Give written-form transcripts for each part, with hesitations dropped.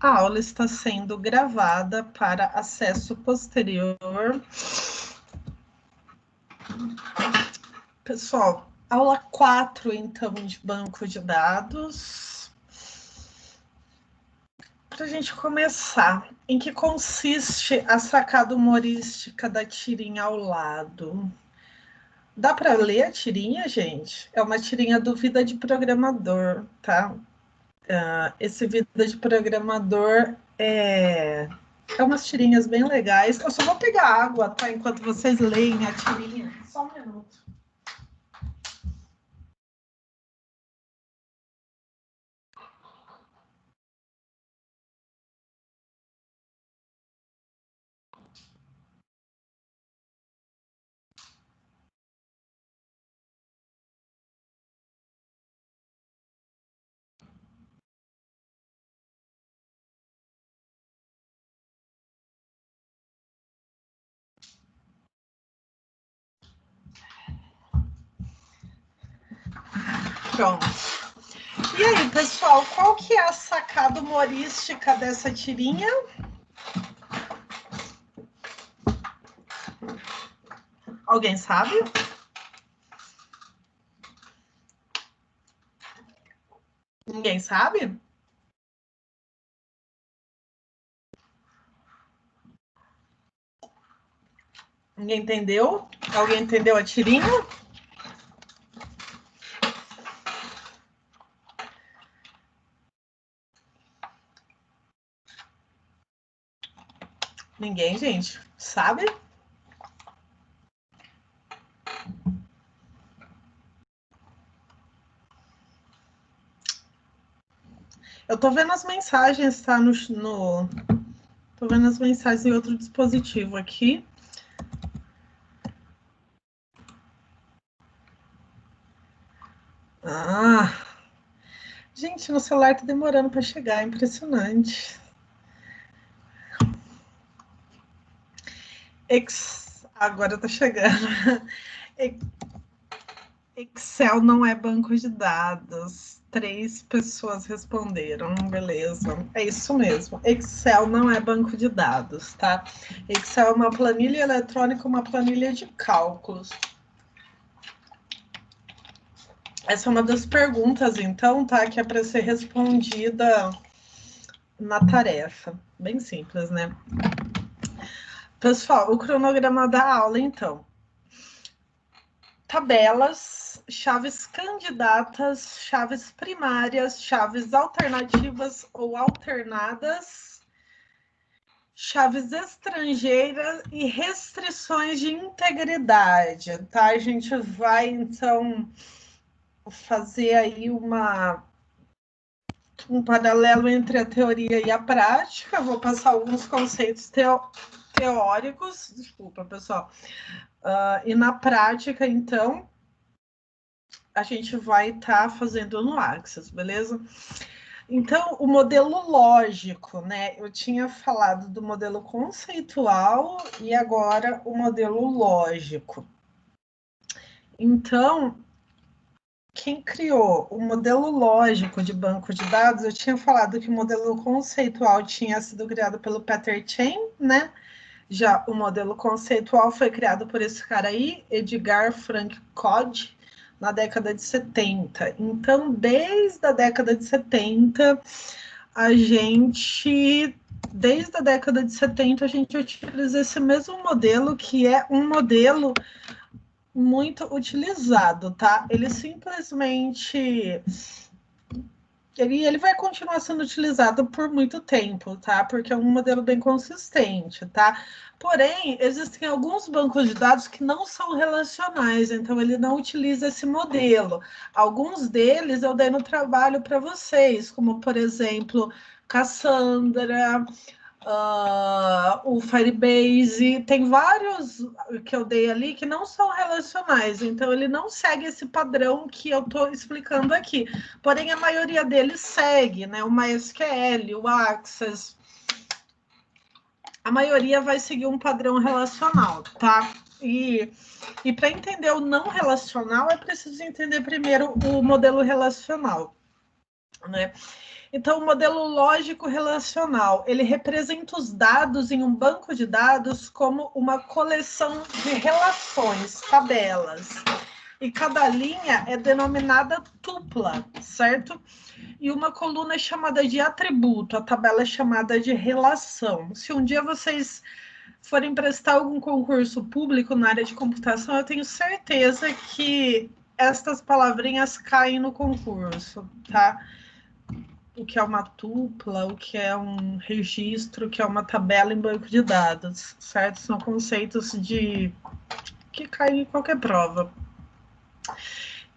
A aula está sendo gravada para acesso posterior. Pessoal, aula 4, então, de banco de dados. Para a gente começar, em que consiste a sacada humorística da tirinha ao lado? Dá para ler a tirinha, gente? É uma tirinha do Vida de Programador, tá? Esse Vida de Programador é umas tirinhas bem legais. Eu só vou pegar água, tá? Enquanto vocês leem a tirinha. Só um minuto. Pronto. E aí, pessoal, qual que é a sacada humorística dessa tirinha? Alguém sabe? Ninguém sabe? Ninguém entendeu? Alguém entendeu a tirinha? Ninguém, gente. Sabe? Eu tô vendo as mensagens, tá? Tô vendo as mensagens em outro dispositivo aqui. Gente, no celular tá demorando para chegar, é impressionante. Agora tá chegando. Excel não é banco de dados. 3 pessoas responderam, beleza. É isso mesmo. Excel não é banco de dados, tá? Excel é uma planilha eletrônica, uma planilha de cálculos. Essa é uma das perguntas, então, tá? Que é para ser respondida na tarefa. Bem simples, né? Pessoal, o cronograma da aula, então. Tabelas, chaves candidatas, chaves primárias, chaves alternativas ou alternadas, chaves estrangeiras e restrições de integridade, tá? A gente vai, então, fazer aí um paralelo entre a teoria e a prática. Vou passar alguns conceitos teóricos, desculpa, pessoal. E na prática, então, a gente vai estar fazendo no Axis, beleza? Então, o modelo lógico, né? Eu tinha falado do modelo conceitual e agora o modelo lógico. Então, quem criou o modelo lógico de banco de dados, eu tinha falado que o modelo conceitual tinha sido criado pelo Peter Chain, né? Já o modelo conceitual foi criado por esse cara aí, Edgar Frank Code, na década de 70. Então, desde a década de 70, desde a década de 70, a gente utiliza esse mesmo modelo, que é um modelo muito utilizado, tá? Ele simplesmente ele vai continuar sendo utilizado por muito tempo, tá? Porque é um modelo bem consistente, tá? Porém, existem alguns bancos de dados que não são relacionais, então ele não utiliza esse modelo. Alguns deles eu dei no trabalho para vocês, como, por exemplo, Cassandra, o Firebase, tem vários que eu dei ali que não são relacionais, então ele não segue esse padrão que eu estou explicando aqui. Porém, a maioria deles segue, né? O MySQL, o Access, a maioria vai seguir um padrão relacional, tá? E para entender o não relacional, é preciso entender primeiro o modelo relacional, né? Então, o modelo lógico relacional, ele representa os dados em um banco de dados como uma coleção de relações, tabelas. E cada linha é denominada tupla, certo? E uma coluna é chamada de atributo, a tabela é chamada de relação. Se um dia vocês forem prestar algum concurso público na área de computação, eu tenho certeza que estas palavrinhas caem no concurso, tá? O que é uma tupla, o que é um registro, o que é uma tabela em banco de dados, certo? São conceitos que caem em qualquer prova.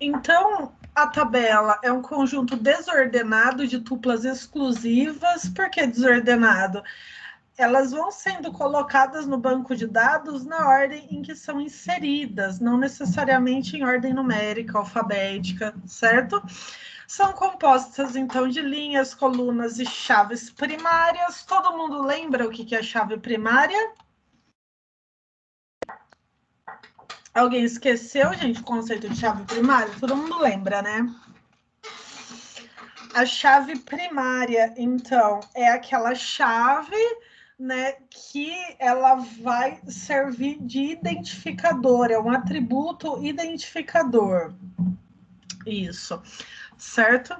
Então, a tabela é um conjunto desordenado de tuplas exclusivas. Por que desordenado? Elas vão sendo colocadas no banco de dados na ordem em que são inseridas, não necessariamente em ordem numérica, alfabética, certo? São compostas, então, de linhas, colunas e chaves primárias. Todo mundo lembra o que é chave primária? Alguém esqueceu, gente, o conceito de chave primária? Todo mundo lembra, né? A chave primária, então, é aquela chave, né, que ela vai servir de identificador, é um atributo identificador. Isso, certo?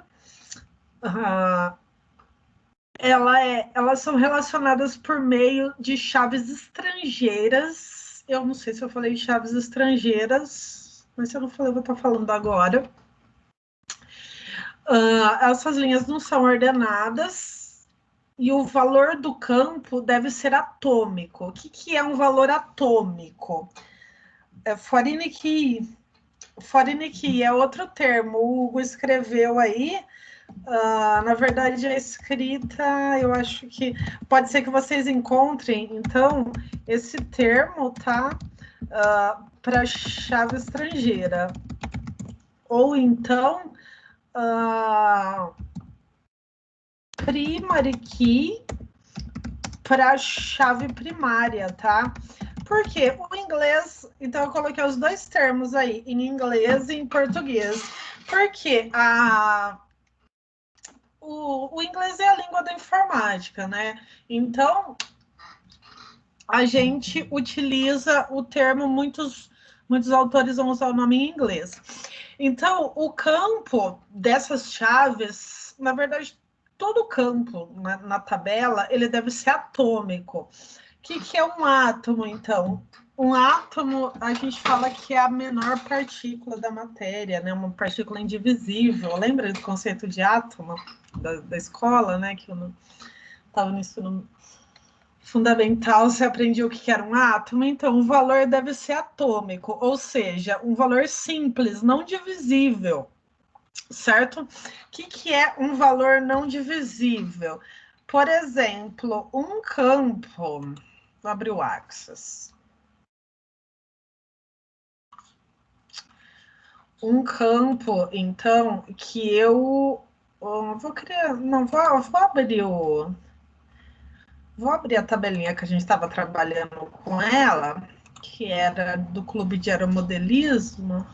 Elas são relacionadas por meio de chaves estrangeiras. Eu não sei se eu falei chaves estrangeiras, mas se eu não falei, eu vou estar falando agora. Essas linhas não são ordenadas e o valor do campo deve ser atômico. O que é um valor atômico? Foreign key é outro termo. O Hugo escreveu aí. Na verdade, a escrita, eu acho que pode ser que vocês encontrem, então, esse termo, tá? Para chave estrangeira. Ou então, primary key para chave primária, tá? Porque o inglês, então eu coloquei os dois termos aí, em inglês e em português. Porque o inglês é a língua da informática, né? Então, a gente utiliza o termo, muitos autores vão usar o nome em inglês. Então, o campo dessas chaves, na verdade, todo campo na tabela, ele deve ser atômico. O que é um átomo, então? Um átomo, a gente fala que é a menor partícula da matéria, né? Uma partícula indivisível. Lembra do conceito de átomo da escola, né? Que eu estava no ensino fundamental, você aprendia o que era um átomo. Então, o valor deve ser atômico, ou seja, um valor simples, não divisível, certo? O que é um valor não divisível? Por exemplo, um campo... Vou abrir o Access. Um campo, então, que eu vou criar... Não, vou abrir o... Vou abrir a tabelinha que a gente estava trabalhando com ela, que era do Clube de Aeromodelismo.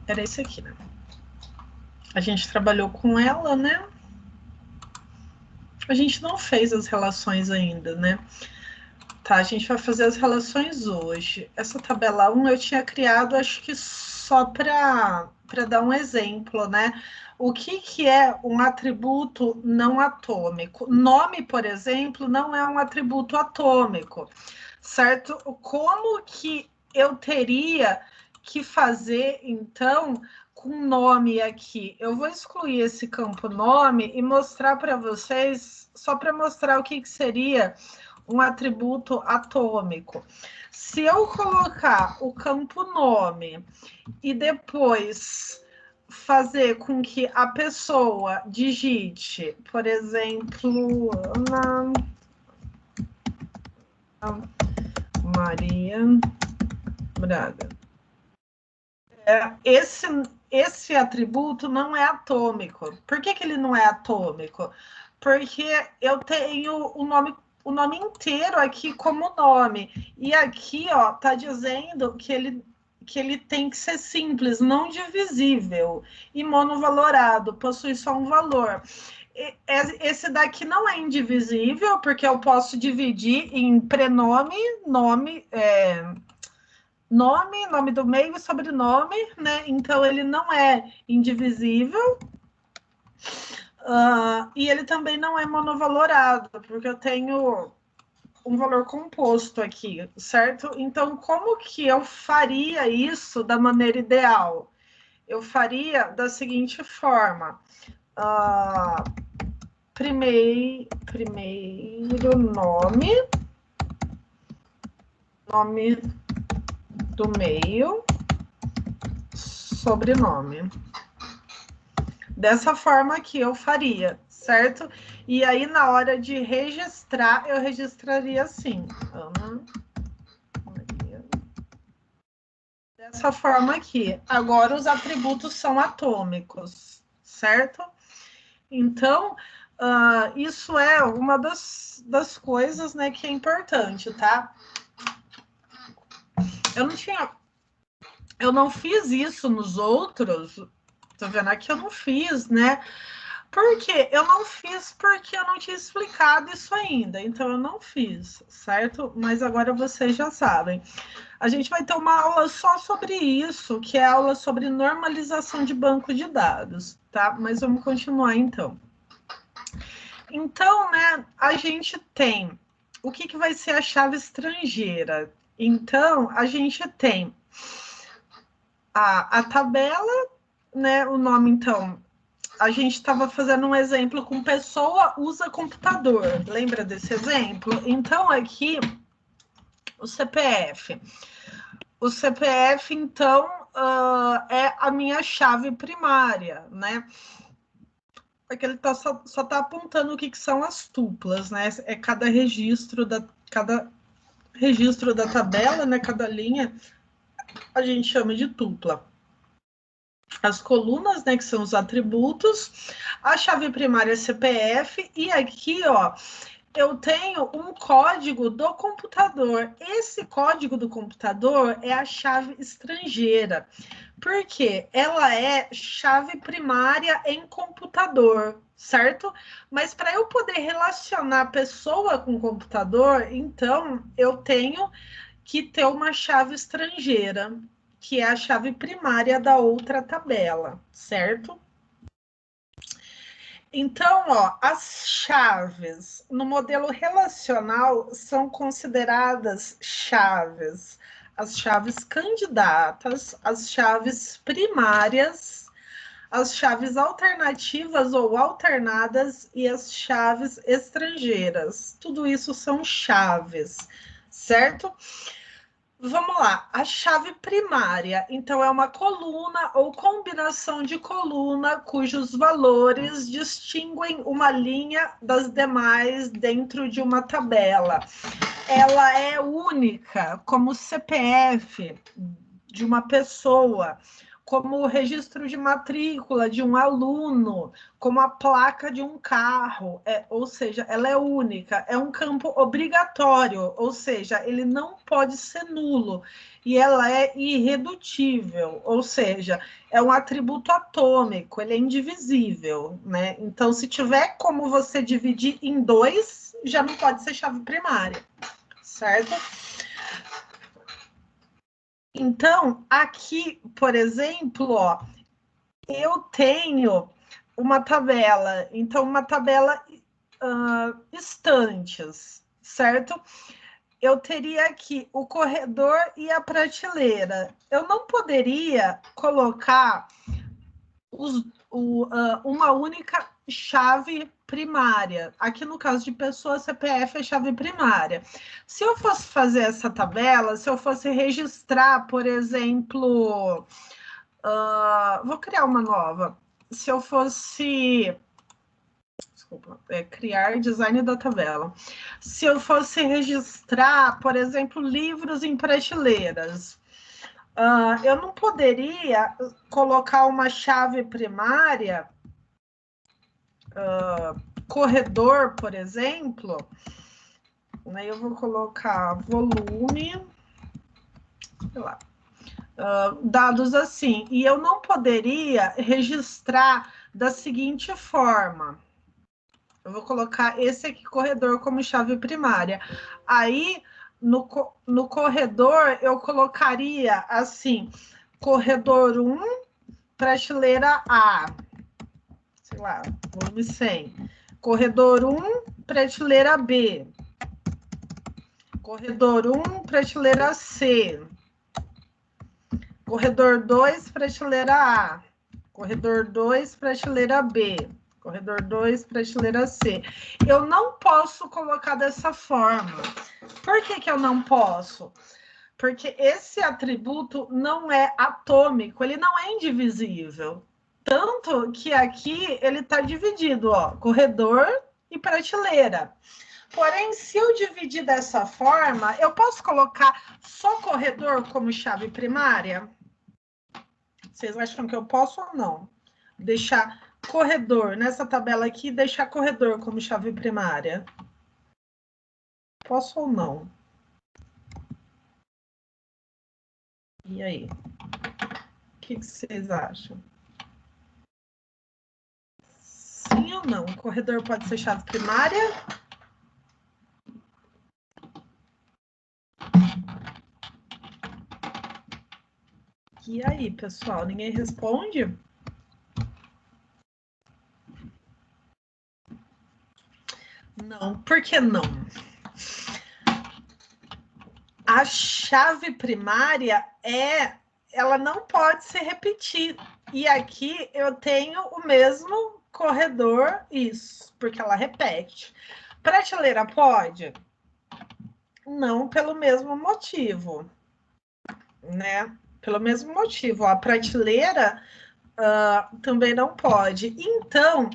Era esse aqui, né? A gente trabalhou com ela, né? A gente não fez as relações ainda, né? Tá, a gente vai fazer as relações hoje. Essa tabela 1 eu tinha criado, acho que só para dar um exemplo, né? O que é um atributo não atômico? Nome, por exemplo, não é um atributo atômico, certo? Como que eu teria que fazer, então, com nome aqui? Eu vou excluir esse campo nome e mostrar para vocês, só para mostrar o que seria um atributo atômico. Se eu colocar o campo nome e depois fazer com que a pessoa digite, por exemplo, Ana Maria Braga. Esse atributo não é atômico. Por que ele não é atômico? Porque eu tenho o nome inteiro aqui como nome. E aqui, ó, tá dizendo que ele que ele tem que ser simples, não divisível, e monovalorado, possui só um valor. Esse daqui não é indivisível, porque eu posso dividir em prenome, nome, nome do meio e sobrenome, né? Então, ele não é indivisível. E ele também não é monovalorado, porque eu tenho um valor composto aqui, certo? Então, como que eu faria isso da maneira ideal? Eu faria da seguinte forma. Primeiro nome do meio, sobrenome. Dessa forma aqui eu faria, certo? E aí, na hora de registrar, eu registraria assim. Ana Maria. Dessa forma aqui. Agora, os atributos são atômicos, certo? Então, isso é uma das coisas, né, que é importante, tá? Eu não fiz isso nos outros. Tô vendo aqui, eu não fiz, né? Por quê? Eu não fiz porque eu não tinha explicado isso ainda. Então, eu não fiz, certo? Mas agora vocês já sabem. A gente vai ter uma aula só sobre isso, que é a aula sobre normalização de banco de dados, tá? Mas vamos continuar, então. Então, né, a gente tem o que vai ser a chave estrangeira. Então, a gente tem a tabela, né, o nome, então, a gente estava fazendo um exemplo com pessoa usa computador. Lembra desse exemplo? Então, aqui, o CPF. O CPF, então, é a minha chave primária, né? Porque ele só está apontando o que são as tuplas, né? É cada registro da tabela, né? Cada linha, a gente chama de tupla. As colunas, né, que são os atributos, a chave primária é CPF, e aqui, ó, eu tenho um código do computador. Esse código do computador é a chave estrangeira, porque ela é chave primária em computador, certo? Mas para eu poder relacionar pessoa com computador, então eu tenho que ter uma chave estrangeira, que é a chave primária da outra tabela, certo? Então, ó, as chaves no modelo relacional são consideradas chaves. As chaves candidatas, as chaves primárias, as chaves alternativas ou alternadas e as chaves estrangeiras. Tudo isso são chaves, certo? Vamos lá, a chave primária, então, é uma coluna ou combinação de coluna cujos valores distinguem uma linha das demais dentro de uma tabela. Ela é única, como o CPF de uma pessoa, como o registro de matrícula de um aluno, como a placa de um carro, ou seja, ela é única, é um campo obrigatório, ou seja, ele não pode ser nulo, e ela é irredutível, ou seja, é um atributo atômico, ele é indivisível, né? Então, se tiver como você dividir em dois, já não pode ser chave primária, certo? Então, aqui, por exemplo, ó, eu tenho uma tabela, então uma tabela estantes, certo? Eu teria aqui o corredor e a prateleira. Eu não poderia colocar uma única chave primária. Aqui no caso de pessoa, CPF é chave primária. Se eu fosse fazer essa tabela, se eu fosse registrar, por exemplo, vou criar uma nova. Se eu fosse criar design da tabela. Se eu fosse registrar, por exemplo, livros em prateleiras, eu não poderia colocar uma chave primária, corredor, por exemplo, né? Eu vou colocar volume, sei lá, dados assim. E eu não poderia registrar da seguinte forma. Eu vou colocar esse aqui, corredor, como chave primária. Aí, no corredor, eu colocaria assim, corredor 1, prateleira A. Sei lá, volume 100. Corredor 1, prateleira B. Corredor 1, prateleira C. Corredor 2, prateleira A. Corredor 2, prateleira B. Corredor 2, prateleira C. Eu não posso colocar dessa forma. Por que eu não posso? Porque esse atributo não é atômico, ele não é indivisível. Tanto que aqui ele está dividido, ó, corredor e prateleira. Porém, se eu dividir dessa forma, eu posso colocar só corredor como chave primária? Vocês acham que eu posso ou não? Deixar corredor nessa tabela aqui, deixar corredor como chave primária? Posso ou não? E aí? O que vocês acham? Sim ou não? O corredor pode ser chave primária? E aí, pessoal? Ninguém responde? Não. Por que não? A chave primária ela não pode se repetir. E aqui eu tenho o mesmo corredor, isso, porque ela repete. Prateleira pode? Não, pelo mesmo motivo, né? Pelo mesmo motivo. A prateleira também não pode. Então,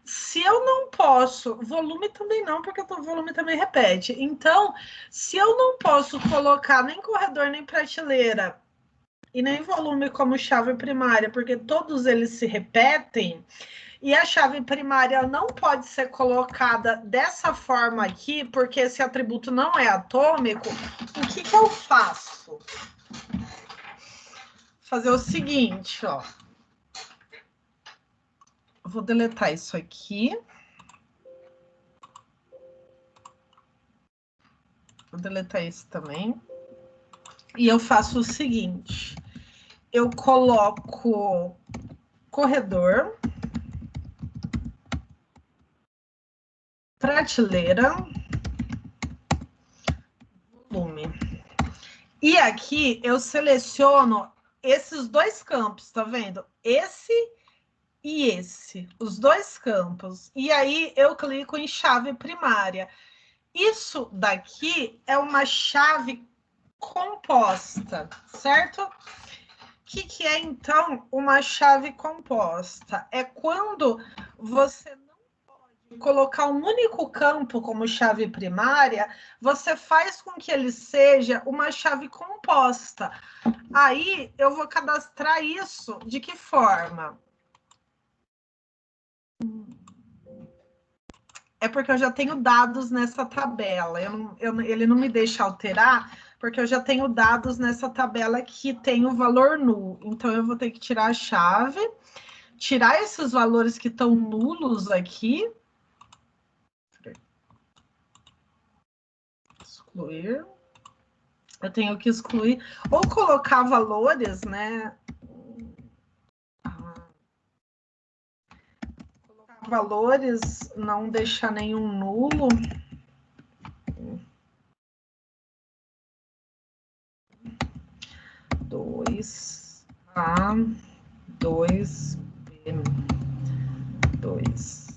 se eu não posso, volume também não, porque o volume também repete. Então, se eu não posso colocar nem corredor, nem prateleira e nem volume como chave primária, porque todos eles se repetem, e a chave primária não pode ser colocada dessa forma aqui, porque esse atributo não é atômico, o que eu faço? Fazer o seguinte, ó. Vou deletar isso aqui. Vou deletar isso também. E eu faço o seguinte. Eu coloco corredor, prateleira, volume. E aqui eu seleciono esses dois campos, tá vendo? Esse e esse, os dois campos. E aí eu clico em chave primária. Isso daqui é uma chave composta, certo? O que é, então, uma chave composta? É quando você não pode colocar um único campo como chave primária, você faz com que ele seja uma chave composta. Aí, eu vou cadastrar isso de que forma? É porque eu já tenho dados nessa tabela. Ele não me deixa alterar, porque eu já tenho dados nessa tabela que tem o valor nulo. Então, eu vou ter que tirar a chave, tirar esses valores que estão nulos aqui. Excluir. Eu tenho que excluir. Ou colocar valores, né? Colocar valores, não deixar nenhum nulo. Dois A, 2 B, 2.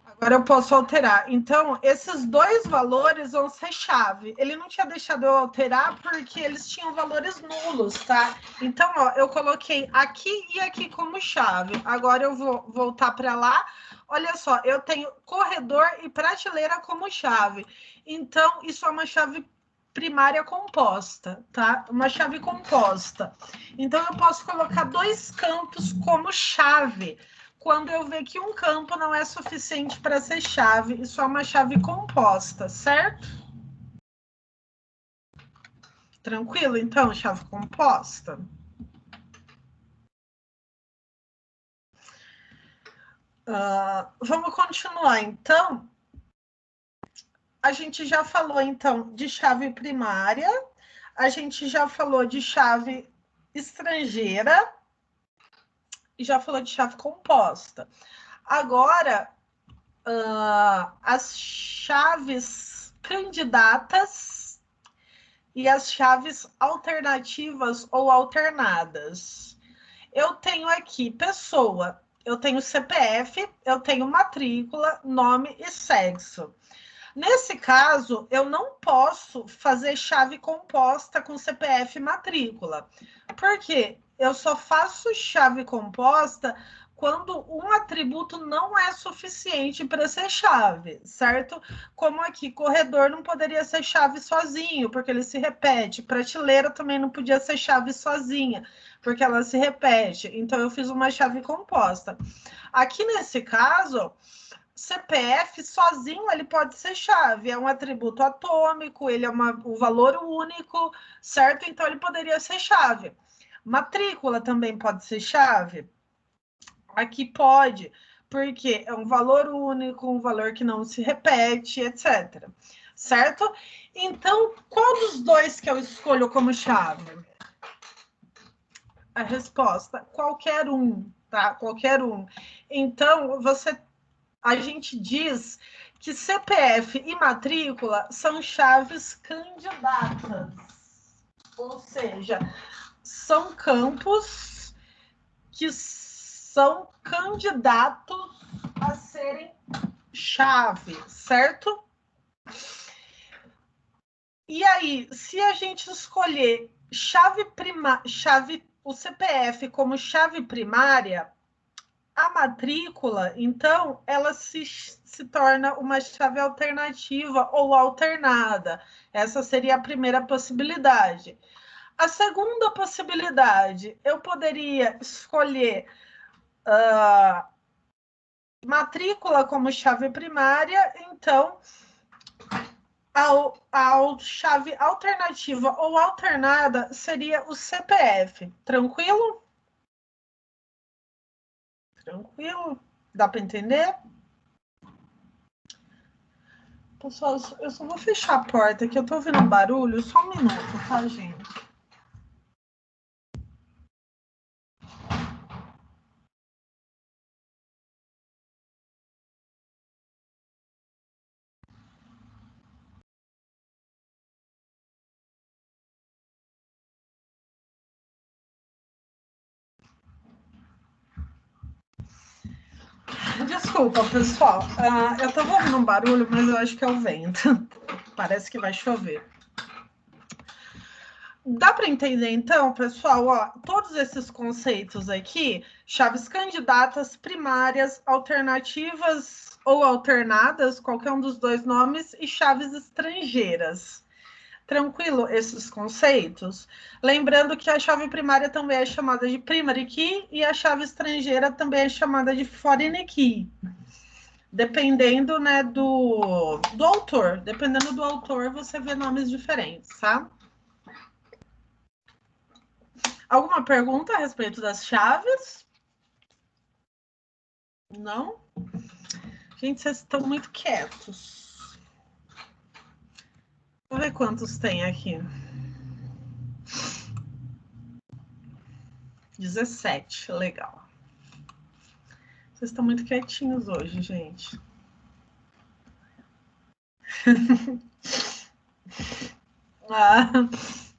Agora eu posso alterar. Então, esses dois valores vão ser chave. Ele não tinha deixado eu alterar porque eles tinham valores nulos, tá? Então, ó, eu coloquei aqui e aqui como chave. Agora eu vou voltar para lá. Olha só, eu tenho corredor e prateleira como chave. Então, isso é uma chave primária composta, tá? Uma chave composta. Então, eu posso colocar dois campos como chave. Quando eu ver que um campo não é suficiente para ser chave, isso é uma chave composta, certo? Tranquilo, então, chave composta? Vamos continuar, então. A gente já falou, então, de chave primária, a gente já falou de chave estrangeira e já falou de chave composta. Agora, as chaves candidatas e as chaves alternativas ou alternadas. Eu tenho aqui pessoa, eu tenho CPF, eu tenho matrícula, nome e sexo. Nesse caso, eu não posso fazer chave composta com CPF e matrícula. Por quê? Eu só faço chave composta quando um atributo não é suficiente para ser chave, certo? Como aqui, corredor não poderia ser chave sozinho, porque ele se repete. Prateleira também não podia ser chave sozinha, porque ela se repete. Então, eu fiz uma chave composta. Aqui, nesse caso, CPF sozinho ele pode ser chave, é um atributo atômico, ele é um valor único, certo? Então ele poderia ser chave. Matrícula também pode ser chave? Aqui pode, porque é um valor único, um valor que não se repete, etc. Certo? Então, qual dos dois que eu escolho como chave? A resposta, qualquer um, tá? Qualquer um. Então, a gente diz que CPF e matrícula são chaves candidatas, ou seja, são campos que são candidatos a serem chave, certo? E aí, se a gente escolher o CPF como chave primária, a matrícula, então, ela se torna uma chave alternativa ou alternada. Essa seria a primeira possibilidade. A segunda possibilidade, eu poderia escolher matrícula como chave primária, então, a chave alternativa ou alternada seria o CPF. Tranquilo? Tranquilo? Dá para entender? Pessoal, eu só vou fechar a porta que eu tô ouvindo um barulho. Só um minuto, tá, gente? Desculpa, pessoal. Eu tava ouvindo um barulho, mas eu acho que é o vento. Parece que vai chover. Dá para entender, então, pessoal, ó, todos esses conceitos aqui, chaves candidatas, primárias, alternativas ou alternadas, qualquer um dos dois nomes, e chaves estrangeiras. Tranquilo esses conceitos? Lembrando que a chave primária também é chamada de primary key e a chave estrangeira também é chamada de foreign key. Dependendo, né, do autor. Dependendo do autor, você vê nomes diferentes, tá? Alguma pergunta a respeito das chaves? Não? Gente, vocês estão muito quietos. Vou ver quantos tem aqui. 17, legal. Vocês estão muito quietinhos hoje, gente.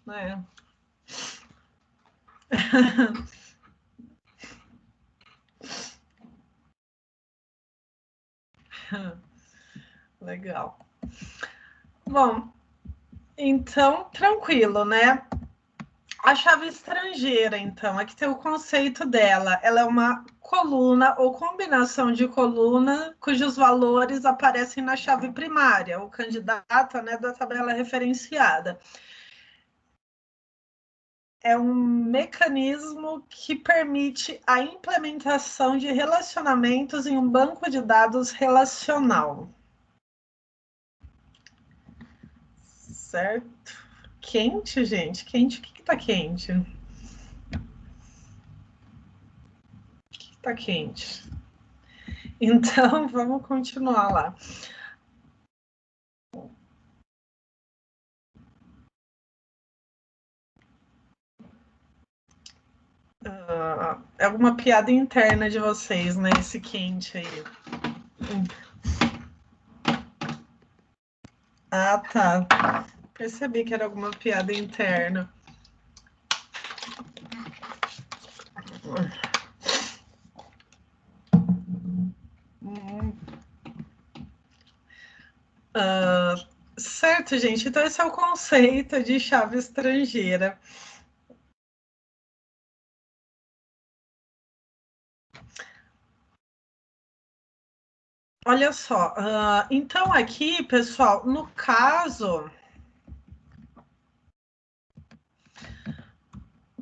É. Legal. Bom, então, tranquilo, né? A chave estrangeira, então, aqui tem o conceito dela. Ela é uma coluna ou combinação de coluna cujos valores aparecem na chave primária, o candidato, né, da tabela referenciada. É um mecanismo que permite a implementação de relacionamentos em um banco de dados relacional. Certo? quente, gente? Quente, o que tá quente? O que tá quente? Então, vamos continuar lá. É alguma piada interna de vocês, né? Esse quente aí. Ah, tá. Percebi que era alguma piada interna. Certo, gente. Então, esse é o conceito de chave estrangeira. Olha só. Então, aqui, pessoal, no caso,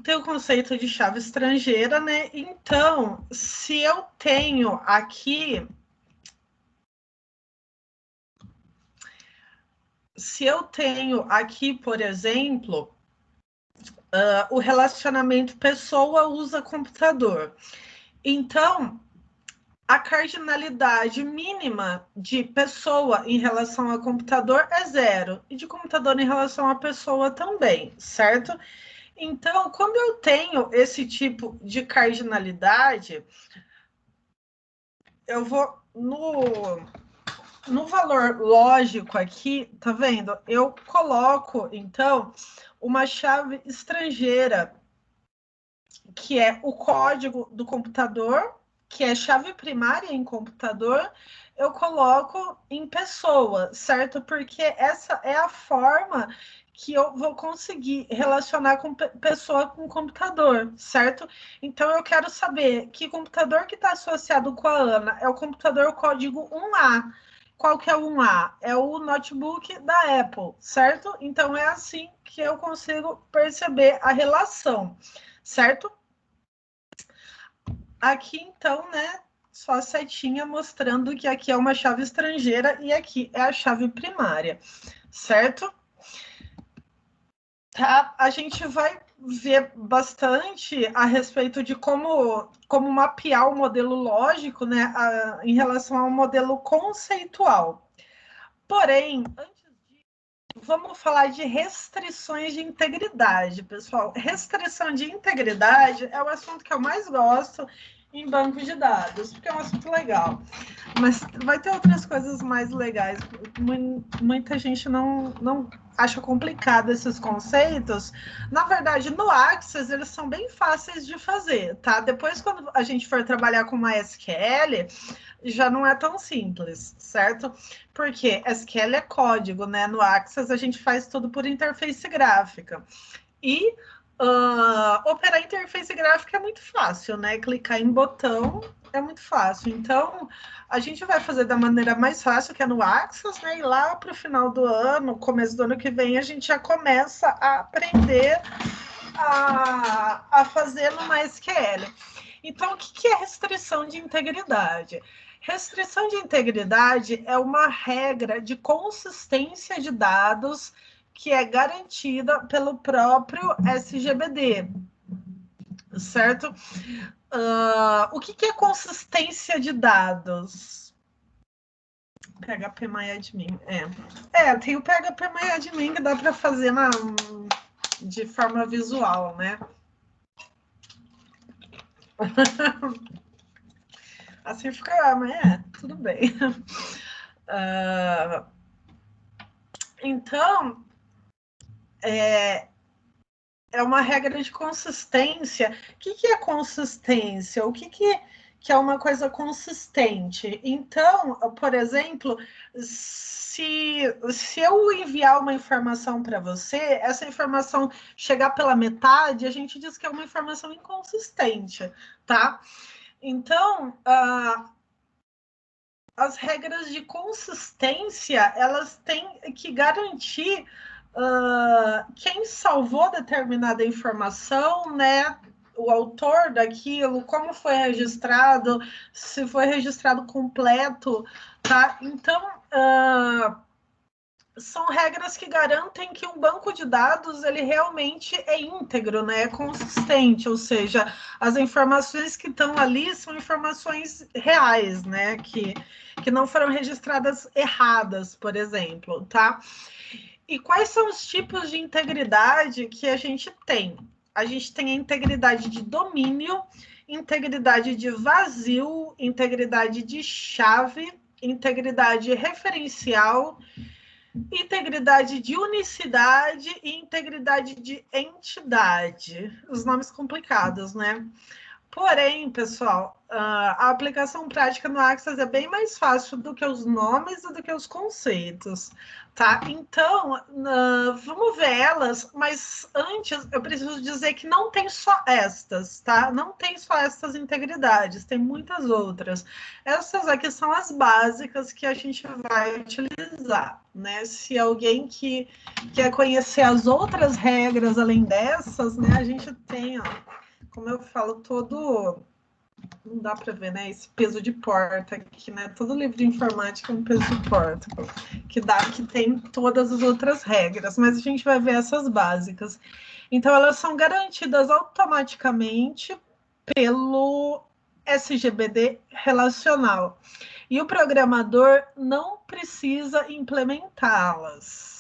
tem o conceito de chave estrangeira, né? Então, se eu tenho aqui. Se eu tenho aqui, por exemplo, o relacionamento pessoa usa computador. Então, a cardinalidade mínima de pessoa em relação a computador é 0, e de computador em relação a pessoa também, certo? Então, quando eu tenho esse tipo de cardinalidade, eu vou no valor lógico aqui, tá vendo? Eu coloco, então, uma chave estrangeira, que é o código do computador, que é chave primária em computador, eu coloco em pessoa, certo? Porque essa é a forma que eu vou conseguir relacionar com pessoa com computador, certo? Então eu quero saber que computador que está associado com a Ana é o computador código 1A. Qual que é o 1A? É o notebook da Apple, certo? Então é assim que eu consigo perceber a relação, certo? Aqui, então, né, só a setinha mostrando que aqui é uma chave estrangeira e aqui é a chave primária, certo? Tá? A gente vai ver bastante a respeito de como mapear o modelo lógico, né, em relação ao modelo conceitual. Porém, antes disso, vamos falar de restrições de integridade, pessoal. Restrição de integridade é o assunto que eu mais gosto em banco de dados, porque é um assunto legal. Mas vai ter outras coisas mais legais. Muita gente não acha complicado esses conceitos. Na verdade, no Access, eles são bem fáceis de fazer, tá? Depois, quando a gente for trabalhar com MySQL, já não é tão simples, certo? Porque SQL é código, né? No Access, a gente faz tudo por interface gráfica. E operar interface gráfica é muito fácil, né? Clicar em botão é muito fácil. Então, a gente vai fazer da maneira mais fácil, que é no Access, né? E lá para o final do ano, começo do ano que vem, a gente já começa a aprender a fazer no MySQL. Então, o que é restrição de integridade? Restrição de integridade é uma regra de consistência de dados que é garantida pelo próprio SGBD, certo? O que é consistência de dados? PHP-MyAdmin. Tem o PHP-MyAdmin que dá para fazer de forma visual, né? Assim fica, mas tudo bem. Então, é uma regra de consistência. O que é consistência? O que é uma coisa consistente? Então, por exemplo, se eu enviar uma informação para você, essa informação chegar pela metade, a gente diz que é uma informação inconsistente, tá? Então, as regras de consistência, elas têm que garantir quem salvou determinada informação, né? O autor daquilo, como foi registrado, se foi registrado completo, tá? Então, são regras que garantem que um banco de dados ele realmente é íntegro, né? É consistente, ou seja, as informações que estão ali são informações reais, né? Que não foram registradas erradas, por exemplo, tá? E quais são os tipos de integridade que a gente tem? A gente tem a integridade de domínio, integridade de vazio, integridade de chave, integridade referencial, integridade de unicidade e integridade de entidade. Os nomes complicados, né? Porém, pessoal, a aplicação prática no Access é bem mais fácil do que os nomes e do que os conceitos, tá? Então, vamos ver elas, mas antes eu preciso dizer que não tem só estas, tá? Não tem só estas integridades, tem muitas outras. Essas aqui são as básicas que a gente vai utilizar, né? Se alguém que quer conhecer as outras regras além dessas, né, a gente tem, ó, como eu falo, todo... Não dá para ver, né? Esse peso de porta aqui, né? Todo livro de informática é um peso de porta, que tem todas as outras regras, mas a gente vai ver essas básicas. Então, elas são garantidas automaticamente pelo SGBD relacional. E o programador não precisa implementá-las.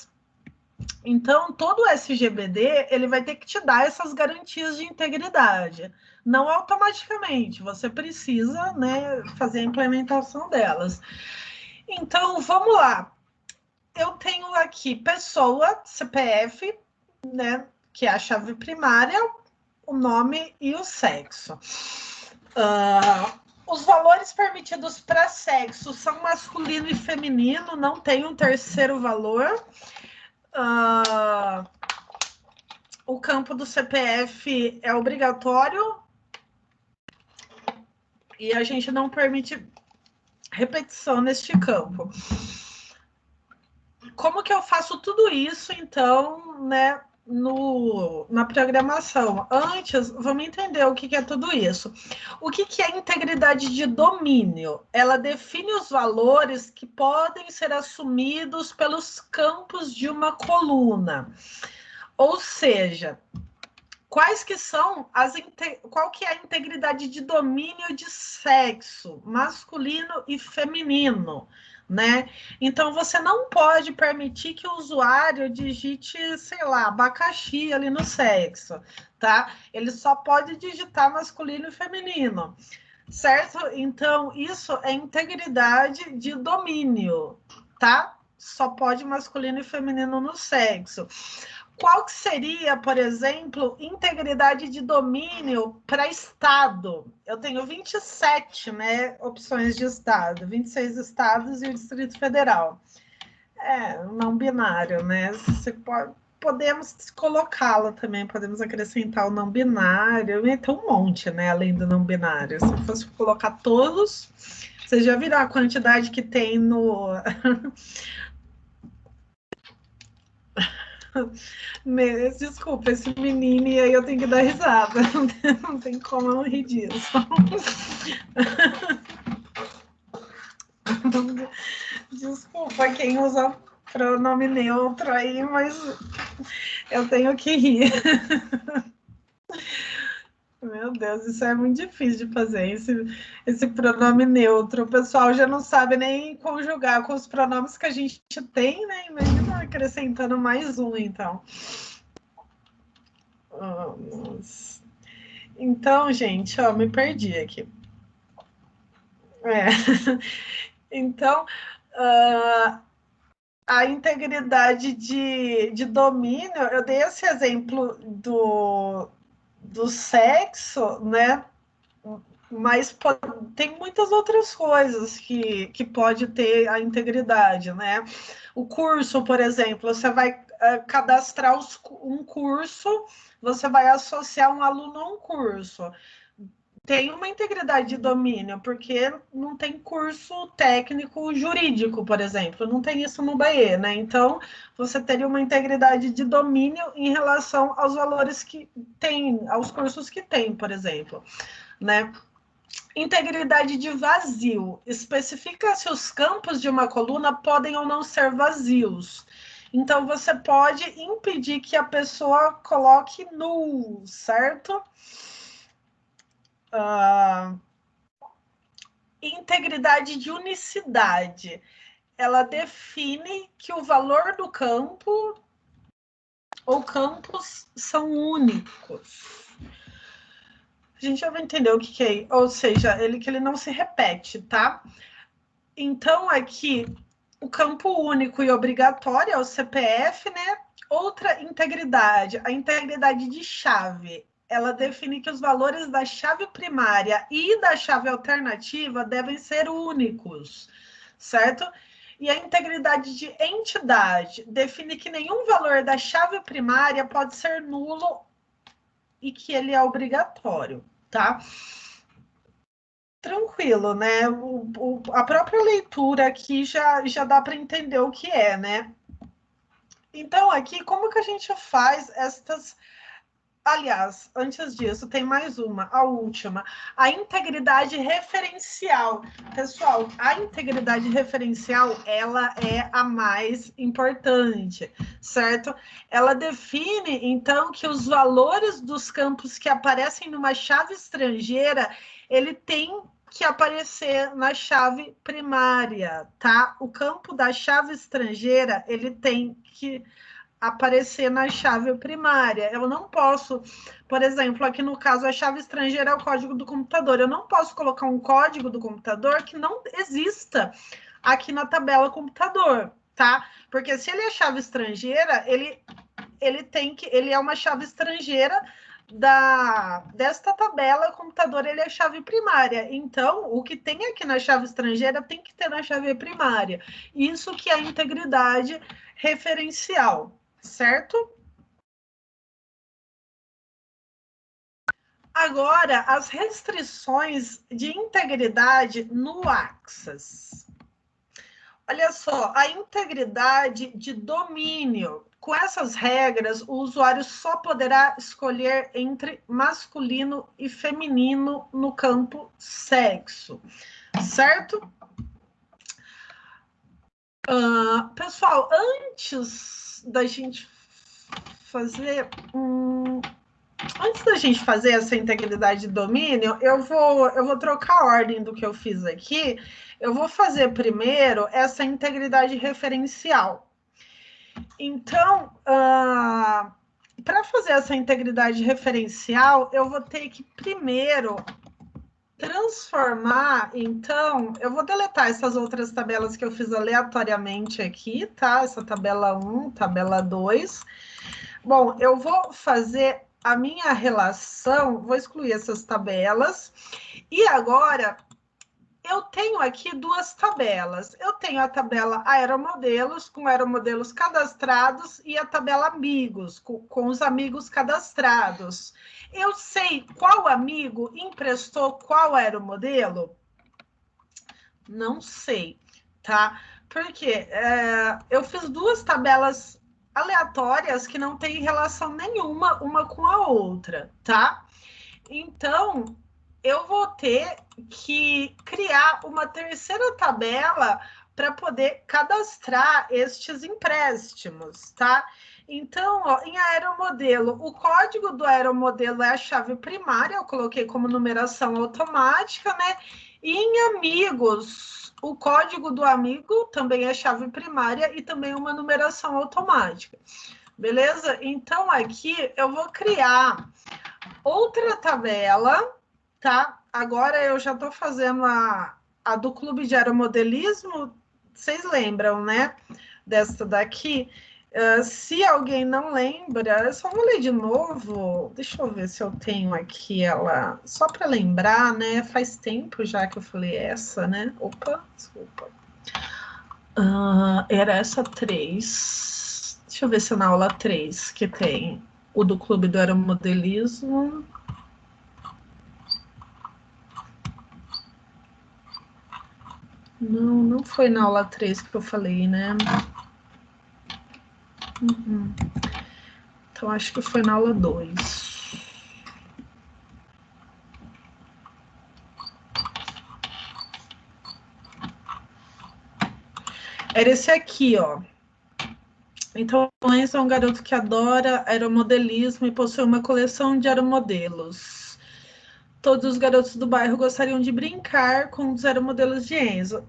Então, todo o SGBD, ele vai ter que te dar essas garantias de integridade. Não automaticamente, você precisa, né, fazer a implementação delas. Então, vamos lá. Eu tenho aqui pessoa, CPF, né, que é a chave primária, o nome e o sexo. Os valores permitidos para sexo são masculino e feminino, não tem um terceiro valor. O campo do CPF é obrigatório e a gente não permite repetição neste campo. Como que eu faço tudo isso, então, né, na programação? Antes, vamos entender o que é tudo isso. O que é integridade de domínio? Ela define os valores que podem ser assumidos pelos campos de uma coluna. Ou seja, quais que são qual que é a integridade de domínio de sexo, masculino e feminino, né? Então, você não pode permitir que o usuário digite, sei lá, abacaxi ali no sexo, tá? Ele só pode digitar masculino e feminino, certo? Então, isso é integridade de domínio, tá? Só pode masculino e feminino no sexo. Qual que seria, por exemplo, integridade de domínio para estado? Eu tenho 27, né, opções de estado, 26 estados e o Distrito Federal. Não binário, né? Podemos colocá-lo também, podemos acrescentar o não binário, e tem um monte, né, além do não binário. Se fosse colocar todos, vocês já viram a quantidade que tem no... Desculpa, esse menino, e aí eu tenho que dar risada. Não tem como eu não rir disso. Desculpa quem usa pronome neutro aí, mas eu tenho que rir. Meu Deus, isso é muito difícil de fazer, esse pronome neutro. O pessoal já não sabe nem conjugar com os pronomes que a gente tem, né? Imagina acrescentando mais um, então. Então, gente, ó, me perdi aqui. Então, a integridade de domínio, eu dei esse exemplo do sexo, né? Mas tem muitas outras coisas que pode ter a integridade, né? O curso, por exemplo, você vai cadastrar um curso, você vai associar um aluno a um curso. Tem uma integridade de domínio, porque não tem curso técnico jurídico, por exemplo, não tem isso no BAE, né? Então, você teria uma integridade de domínio em relação aos valores que tem, aos cursos que tem, por exemplo, né? Integridade de vazio. Especifica se os campos de uma coluna podem ou não ser vazios. Então, você pode impedir que a pessoa coloque null, certo? Integridade de unicidade. Ela define que o valor do campo ou campos são únicos. A gente já vai entender o que é, ou seja, que ele não se repete, tá? Então, aqui, o campo único e obrigatório é o CPF, né? Outra integridade, a integridade de chave. Ela define que os valores da chave primária e da chave alternativa devem ser únicos, certo? E a integridade de entidade define que nenhum valor da chave primária pode ser nulo e que ele é obrigatório, tá? Tranquilo, né? A própria leitura aqui já dá para entender o que é, né? Então, aqui, como que a gente faz estas... Aliás, antes disso, tem mais uma, a última. A integridade referencial. Pessoal, a integridade referencial, ela é a mais importante, certo? Ela define, então, que os valores dos campos que aparecem numa chave estrangeira, ele tem que aparecer na chave primária, tá? O campo da chave estrangeira, ele tem que aparecer na chave primária. Eu não posso, por exemplo, aqui no caso, a chave estrangeira é o código do computador. Eu não posso colocar um código do computador que não exista aqui na tabela computador, tá? Porque se ele é chave estrangeira, ele é uma chave estrangeira desta tabela computador, ele é chave primária. Então, o que tem aqui na chave estrangeira tem que ter na chave primária. Isso que é a integridade referencial, certo? Agora, as restrições de integridade no Access. Olha só, a integridade de domínio. Com essas regras, o usuário só poderá escolher entre masculino e feminino no campo sexo, certo? Pessoal, antes da gente fazer essa integridade de domínio, eu vou trocar a ordem do que eu fiz aqui. Eu vou fazer primeiro essa integridade referencial. Então, para fazer essa integridade referencial, eu vou ter que primeiro transformar, então, eu vou deletar essas outras tabelas que eu fiz aleatoriamente aqui, tá? Essa tabela 1, tabela 2. Bom, eu vou fazer a minha relação, vou excluir essas tabelas, e agora eu tenho aqui duas tabelas. Eu tenho a tabela aeromodelos, com aeromodelos cadastrados, e a tabela amigos, com os amigos cadastrados. Eu sei qual amigo emprestou qual aeromodelo? Não sei, tá? Porque eu fiz duas tabelas aleatórias que não têm relação nenhuma uma com a outra, tá? Então, eu vou ter que criar uma terceira tabela para poder cadastrar estes empréstimos, tá? Então, ó, em aeromodelo, o código do aeromodelo é a chave primária, eu coloquei como numeração automática, né? E em amigos, o código do amigo também é chave primária e também uma numeração automática. Beleza? Então, aqui eu vou criar outra tabela, tá? Agora eu já estou fazendo a do clube de aeromodelismo, vocês lembram, né? Dessa daqui. Se alguém não lembra, eu só vou ler de novo. Deixa eu ver se eu tenho aqui ela, só para lembrar, né? Faz tempo já que eu falei essa, né? Opa, desculpa. Era essa 3. Deixa eu ver se é na aula 3 que tem o do clube do aeromodelismo. Não foi na aula 3 que eu falei, né? Então, acho que foi na aula 2. Era esse aqui, ó. Então, o Enzo é um garoto que adora aeromodelismo e possui uma coleção de aeromodelos. Todos os garotos do bairro gostariam de brincar com os aeromodelos de Enzo.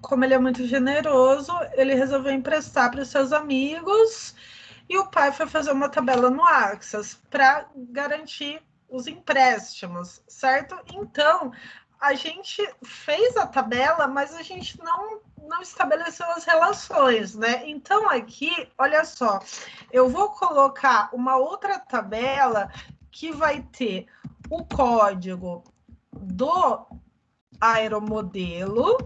Como ele é muito generoso, ele resolveu emprestar para os seus amigos e o pai foi fazer uma tabela no Axis para garantir os empréstimos, certo? Então, a gente fez a tabela, mas a gente não estabeleceu as relações, né? Então, aqui, olha só, eu vou colocar uma outra tabela que vai ter o código do aeromodelo,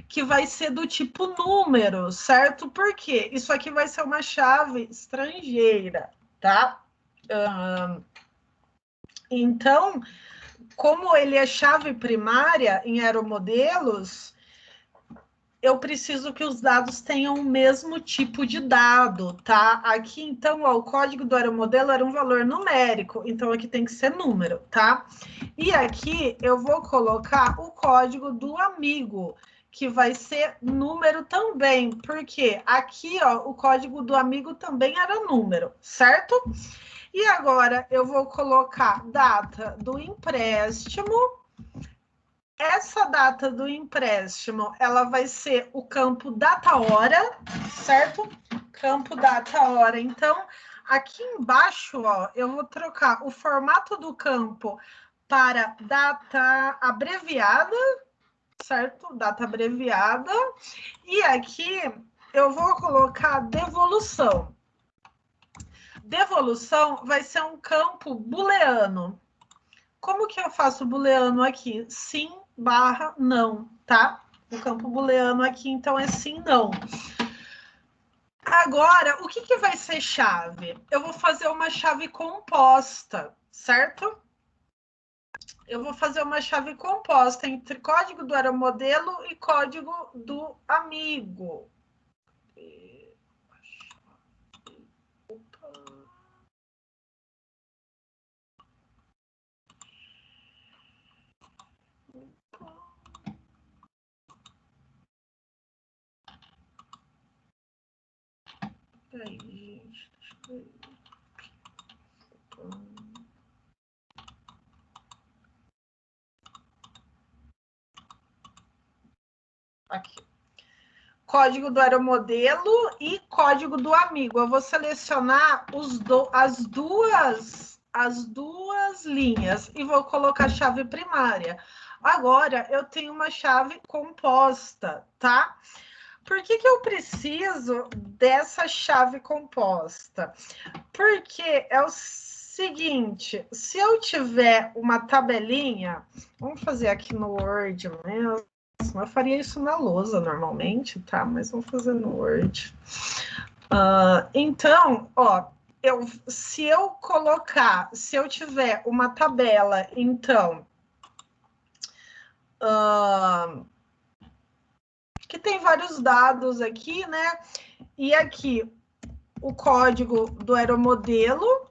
que vai ser do tipo número, certo? Porque isso aqui vai ser uma chave estrangeira, tá? Então, como ele é chave primária em aeromodelos, eu preciso que os dados tenham o mesmo tipo de dado, tá? Aqui, então, ó, o código do aeromodelo era um valor numérico, então aqui tem que ser número, tá? E aqui eu vou colocar o código do amigo, que vai ser número também, porque aqui, ó, o código do amigo também era número, certo? E agora eu vou colocar data do empréstimo. Essa data do empréstimo, ela vai ser o campo data-hora, certo? Campo data-hora. Então, aqui embaixo, ó, eu vou trocar o formato do campo para data abreviada, certo? Data abreviada. E aqui eu vou colocar devolução. Devolução vai ser um campo booleano. Como que eu faço booleano aqui? Sim barra não, tá? O campo booleano aqui, então, é sim, não. Agora, o que vai ser chave? Eu vou fazer uma chave composta, certo? Eu vou fazer uma chave composta entre código do aeromodelo e código do amigo. Peraí, gente. Aqui. Código do aeromodelo e código do amigo. Eu vou selecionar as duas linhas e vou colocar chave primária. Agora, eu tenho uma chave composta, tá? Por que eu preciso dessa chave composta? Porque é o seguinte, se eu tiver uma tabelinha, vamos fazer aqui no Word mesmo, eu faria isso na lousa normalmente, tá? Mas vou fazer no Word. Então, ó, se eu tiver uma tabela, então, que tem vários dados aqui, né? E aqui o código do aeromodelo.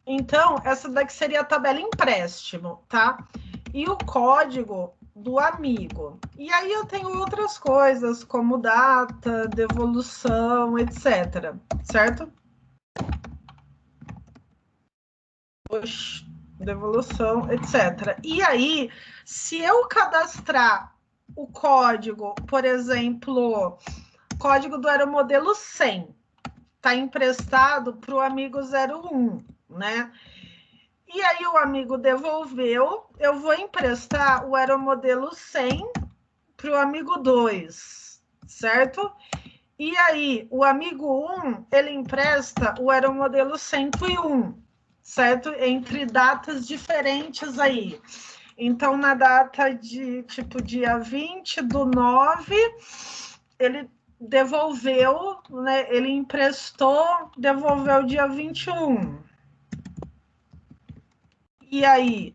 Então, essa daqui seria a tabela empréstimo, tá? E o código do amigo. E aí eu tenho outras coisas, como data, devolução, etc. Certo? Oxi, devolução, etc. E aí, se eu cadastrar o código, por exemplo, código do aeromodelo 100, tá emprestado para o amigo 01, né? E aí o amigo devolveu, eu vou emprestar o aeromodelo 100 para o amigo 2, certo? E aí o amigo 1, ele empresta o aeromodelo 101, certo? Entre datas diferentes aí. Então, na data de, tipo, dia 20/9, ele devolveu, né? Ele emprestou, devolveu dia 21. E aí,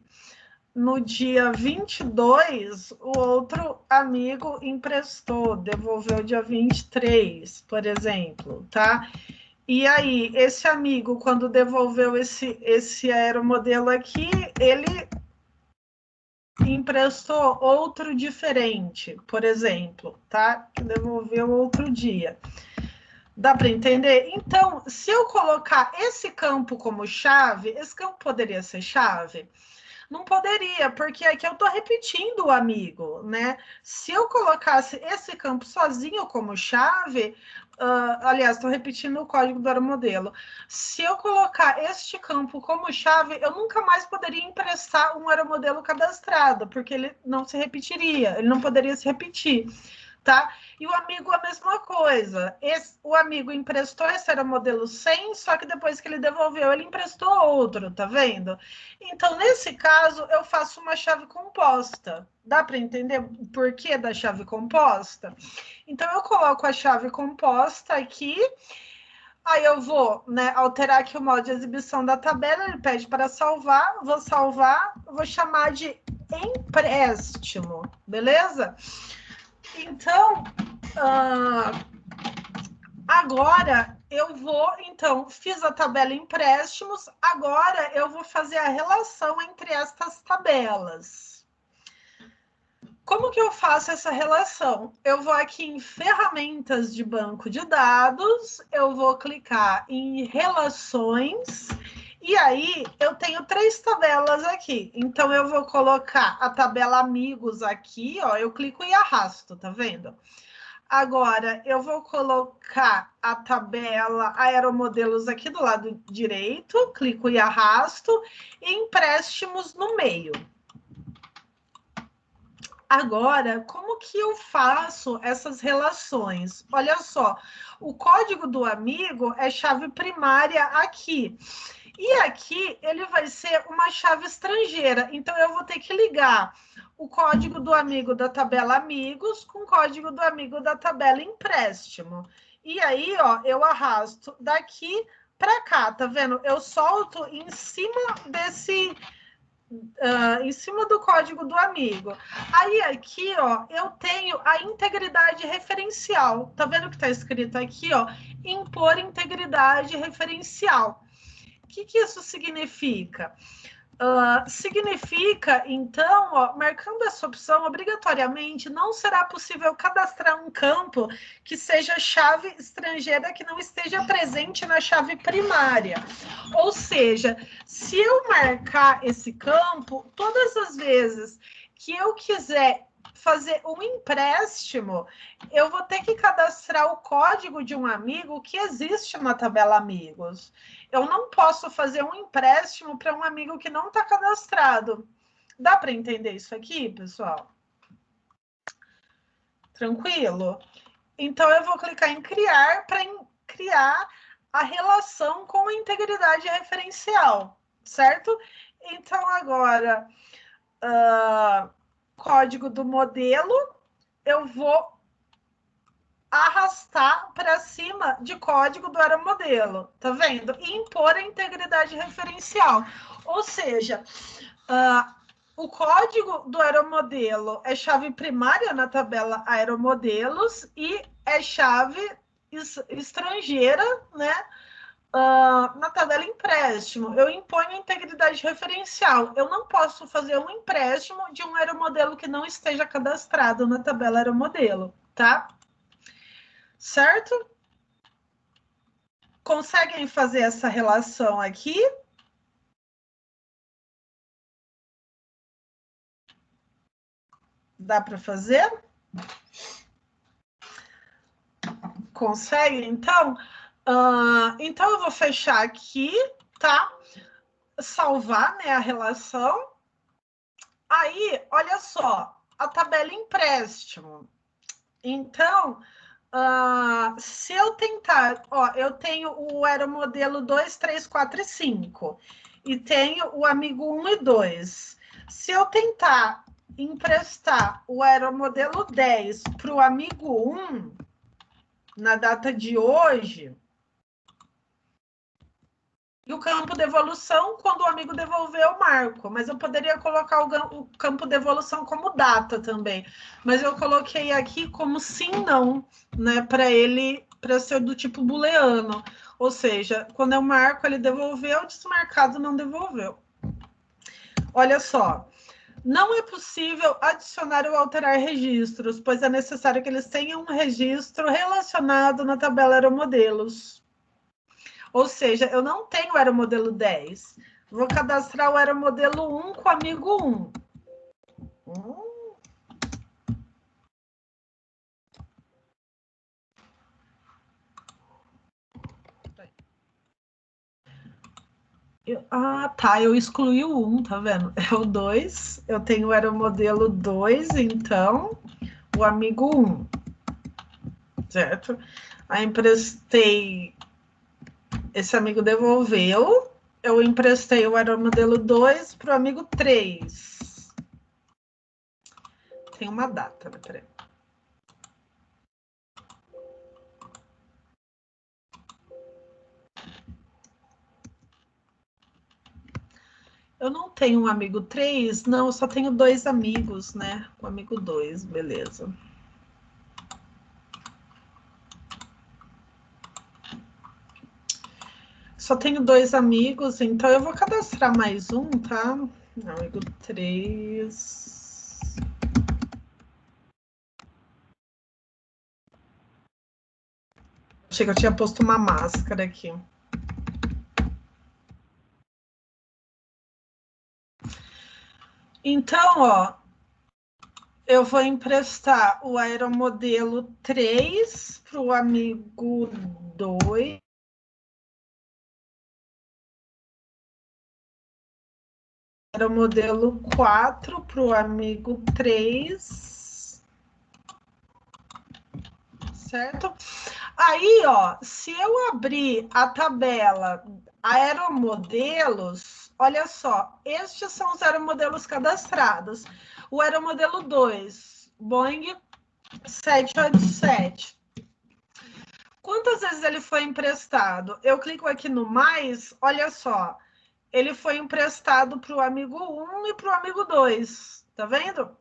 no dia 22, o outro amigo emprestou, devolveu dia 23, por exemplo, tá? E aí, esse amigo, quando devolveu esse aeromodelo aqui, ele emprestou outro diferente, por exemplo, tá? Que devolveu outro dia. Dá para entender? Então, se eu colocar esse campo como chave, esse campo poderia ser chave? Não poderia, porque aqui eu estou repetindo o amigo, né? Se eu colocasse esse campo sozinho como chave, aliás, estou repetindo o código do aeromodelo. Se eu colocar este campo como chave, eu nunca mais poderia emprestar um aeromodelo cadastrado, porque ele não se repetiria, ele não poderia se repetir. Tá? E o amigo a mesma coisa. O amigo emprestou esse aeromodelo 100, só que depois que ele devolveu, ele emprestou outro, tá vendo? Então, nesse caso, eu faço uma chave composta. Dá para entender o porquê da chave composta? Então, eu coloco a chave composta aqui, aí eu vou, né, alterar aqui o modo de exibição da tabela, ele pede para salvar, vou chamar de empréstimo, beleza? Então, agora eu vou, então, fiz a tabela empréstimos, agora eu vou fazer a relação entre estas tabelas. Como que eu faço essa relação? Eu vou aqui em ferramentas de banco de dados, eu vou clicar em relações, e aí eu tenho 3 tabelas aqui. Então, eu vou colocar a tabela amigos aqui, ó, eu clico e arrasto, tá vendo? Agora, eu vou colocar a tabela aeromodelos aqui do lado direito, clico e arrasto, e empréstimos no meio. Agora, como que eu faço essas relações? Olha só, o código do amigo é chave primária aqui. E aqui ele vai ser uma chave estrangeira, então eu vou ter que ligar o código do amigo da tabela amigos com o código do amigo da tabela empréstimo. E aí, ó, eu arrasto daqui para cá, tá vendo? Eu solto em cima desse... em cima do código do amigo. Aí aqui, ó, eu tenho a integridade referencial. Tá vendo que tá escrito aqui, ó? Impor integridade referencial. O que isso significa? Significa, então, ó, marcando essa opção, obrigatoriamente não será possível cadastrar um campo que seja chave estrangeira que não esteja presente na chave primária. Ou seja, se eu marcar esse campo, todas as vezes que eu quiser fazer um empréstimo, eu vou ter que cadastrar o código de um amigo que existe na tabela amigos. Eu não posso fazer um empréstimo para um amigo que não está cadastrado. Dá para entender isso aqui, pessoal? Tranquilo? Então, eu vou clicar em criar para criar a relação com a integridade referencial, certo? Então, agora, código do modelo, eu vou arrastar para cima de código do aeromodelo, tá vendo? E impor a integridade referencial. Ou seja, o código do aeromodelo é chave primária na tabela aeromodelos e é chave estrangeira, né? Na tabela empréstimo, eu imponho a integridade referencial. Eu não posso fazer um empréstimo de um aeromodelo que não esteja cadastrado na tabela aeromodelo, tá? Certo? Conseguem fazer essa relação aqui? Dá para fazer? Consegue? Então, então eu vou fechar aqui, tá? Salvar, né, a relação. Aí, olha só, a tabela empréstimo. Então, se eu tentar, ó, eu tenho o aeromodelo 2, 3, 4 e 5 e tenho o amigo 1 e 2. Se eu tentar emprestar o aeromodelo 10 para o amigo 1, na data de hoje, e o campo de evolução, quando o amigo devolver, eu marco. Mas eu poderia colocar o campo de evolução como data também. Mas eu coloquei aqui como sim, não, né? Para ser do tipo booleano. Ou seja, quando eu marco, ele devolveu, desmarcado não devolveu. Olha só. Não é possível adicionar ou alterar registros, pois é necessário que eles tenham um registro relacionado na tabela aeromodelos. Ou seja, eu não tenho o aeromodelo 10. Vou cadastrar o aeromodelo 1 com o amigo 1. Tá, eu excluí o 1, tá vendo? É o 2, eu tenho o aeromodelo 2, então, o amigo 1, certo? Aí emprestei, esse amigo devolveu, eu emprestei o aeromodelo 2 para o amigo 3. Tem uma data, né? Peraí. Eu não tenho um amigo 3, não, eu só tenho 2 amigos, né? O amigo 2, beleza. Só tenho 2 amigos, então eu vou cadastrar mais um, tá? Amigo 3. Achei que eu tinha posto uma máscara aqui. Então, ó, eu vou emprestar o aeromodelo 3 para o amigo 2. Aeromodelo 4 para o amigo 3. Certo? Aí, ó, se eu abrir a tabela aeromodelos, olha só, estes são os aeromodelos cadastrados. O aeromodelo 2, Boeing 787. Quantas vezes ele foi emprestado? Eu clico aqui no mais, olha só, ele foi emprestado para o amigo 1 e para o amigo 2, tá vendo?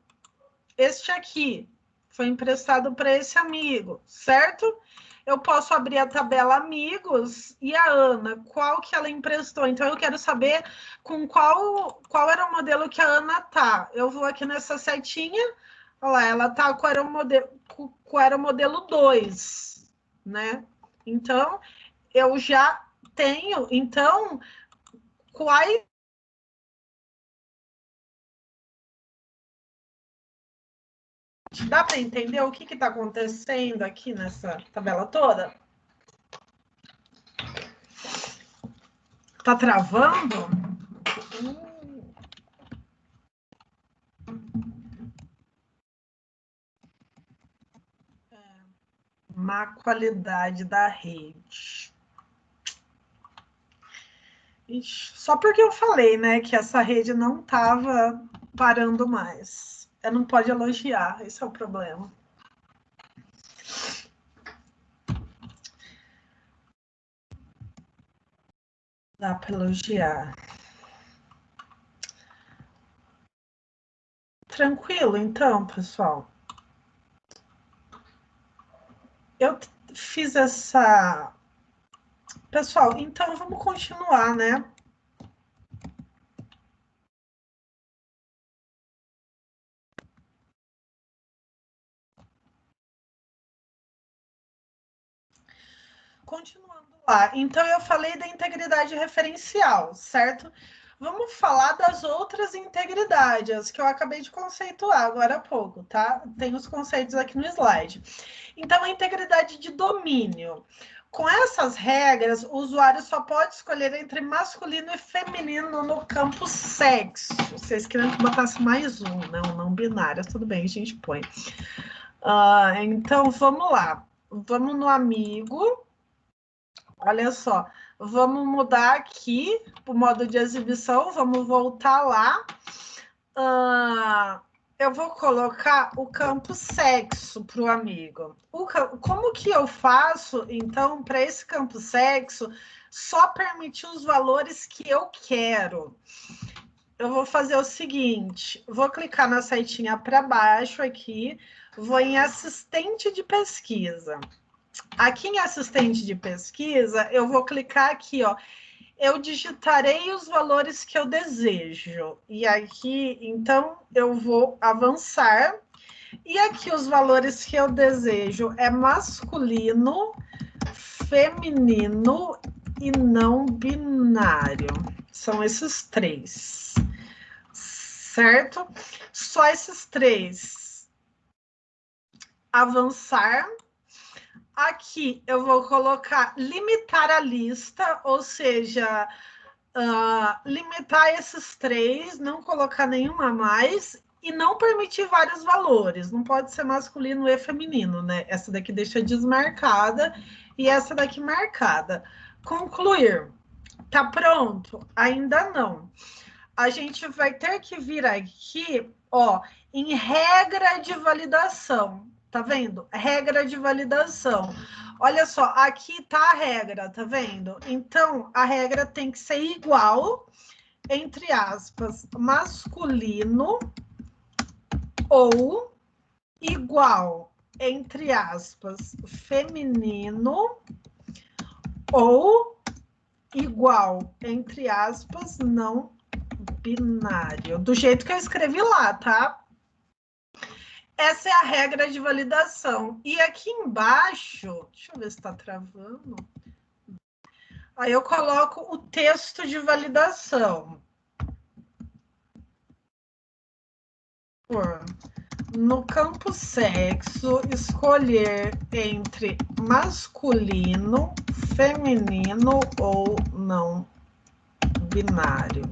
Este aqui foi emprestado para esse amigo, certo? Eu posso abrir a tabela amigos e a Ana, qual que ela emprestou. Então, eu quero saber com qual era o modelo que a Ana tá. Eu vou aqui nessa setinha, olha lá, ela tá com o aeromodelo 2, né? Então, eu já tenho, então, quais... Dá para entender o que está acontecendo aqui nessa tabela toda? Tá travando? Má qualidade da rede. Ixi, só porque eu falei, né, que essa rede não estava parando mais. Não pode elogiar, esse é o problema. Dá para elogiar. Tranquilo, então, pessoal. Eu fiz essa... Pessoal, então vamos continuar, né? Continuando lá. Então, eu falei da integridade referencial, certo? Vamos falar das outras integridades que eu acabei de conceituar agora há pouco, tá? Tem os conceitos aqui no slide. Então, a integridade de domínio. Com essas regras, o usuário só pode escolher entre masculino e feminino no campo sexo. Vocês queriam que botasse mais um, não binário, tudo bem, a gente põe. Então, vamos lá. Vamos no amigo. Olha só, vamos mudar aqui o modo de exibição, vamos voltar lá. Eu vou colocar o campo sexo para o amigo. Como que eu faço, então, para esse campo sexo, só permitir os valores que eu quero? Eu vou fazer o seguinte, vou clicar na setinha para baixo aqui, vou em assistente de pesquisa. Aqui em assistente de pesquisa, eu vou clicar aqui, ó, eu digitarei os valores que eu desejo. E aqui, então, eu vou avançar. E aqui os valores que eu desejo é masculino, feminino e não binário. São esses 3. Certo? Só esses 3. Avançar. Aqui eu vou colocar limitar a lista, ou seja, limitar esses 3, não colocar nenhuma a mais e não permitir vários valores. Não pode ser masculino e feminino, né? Essa daqui deixa desmarcada e essa daqui marcada. Concluir. Tá pronto? Ainda não. A gente vai ter que vir aqui, ó, em regra de validação. Tá vendo? Regra de validação. Olha só, aqui tá a regra, tá vendo? Então, a regra tem que ser igual, entre aspas, masculino ou igual, entre aspas, feminino ou igual, entre aspas, não binário. Do jeito que eu escrevi lá, tá? Essa é a regra de validação. E aqui embaixo, deixa eu ver se está travando. Aí eu coloco o texto de validação. No campo sexo, escolher entre masculino, feminino ou não binário.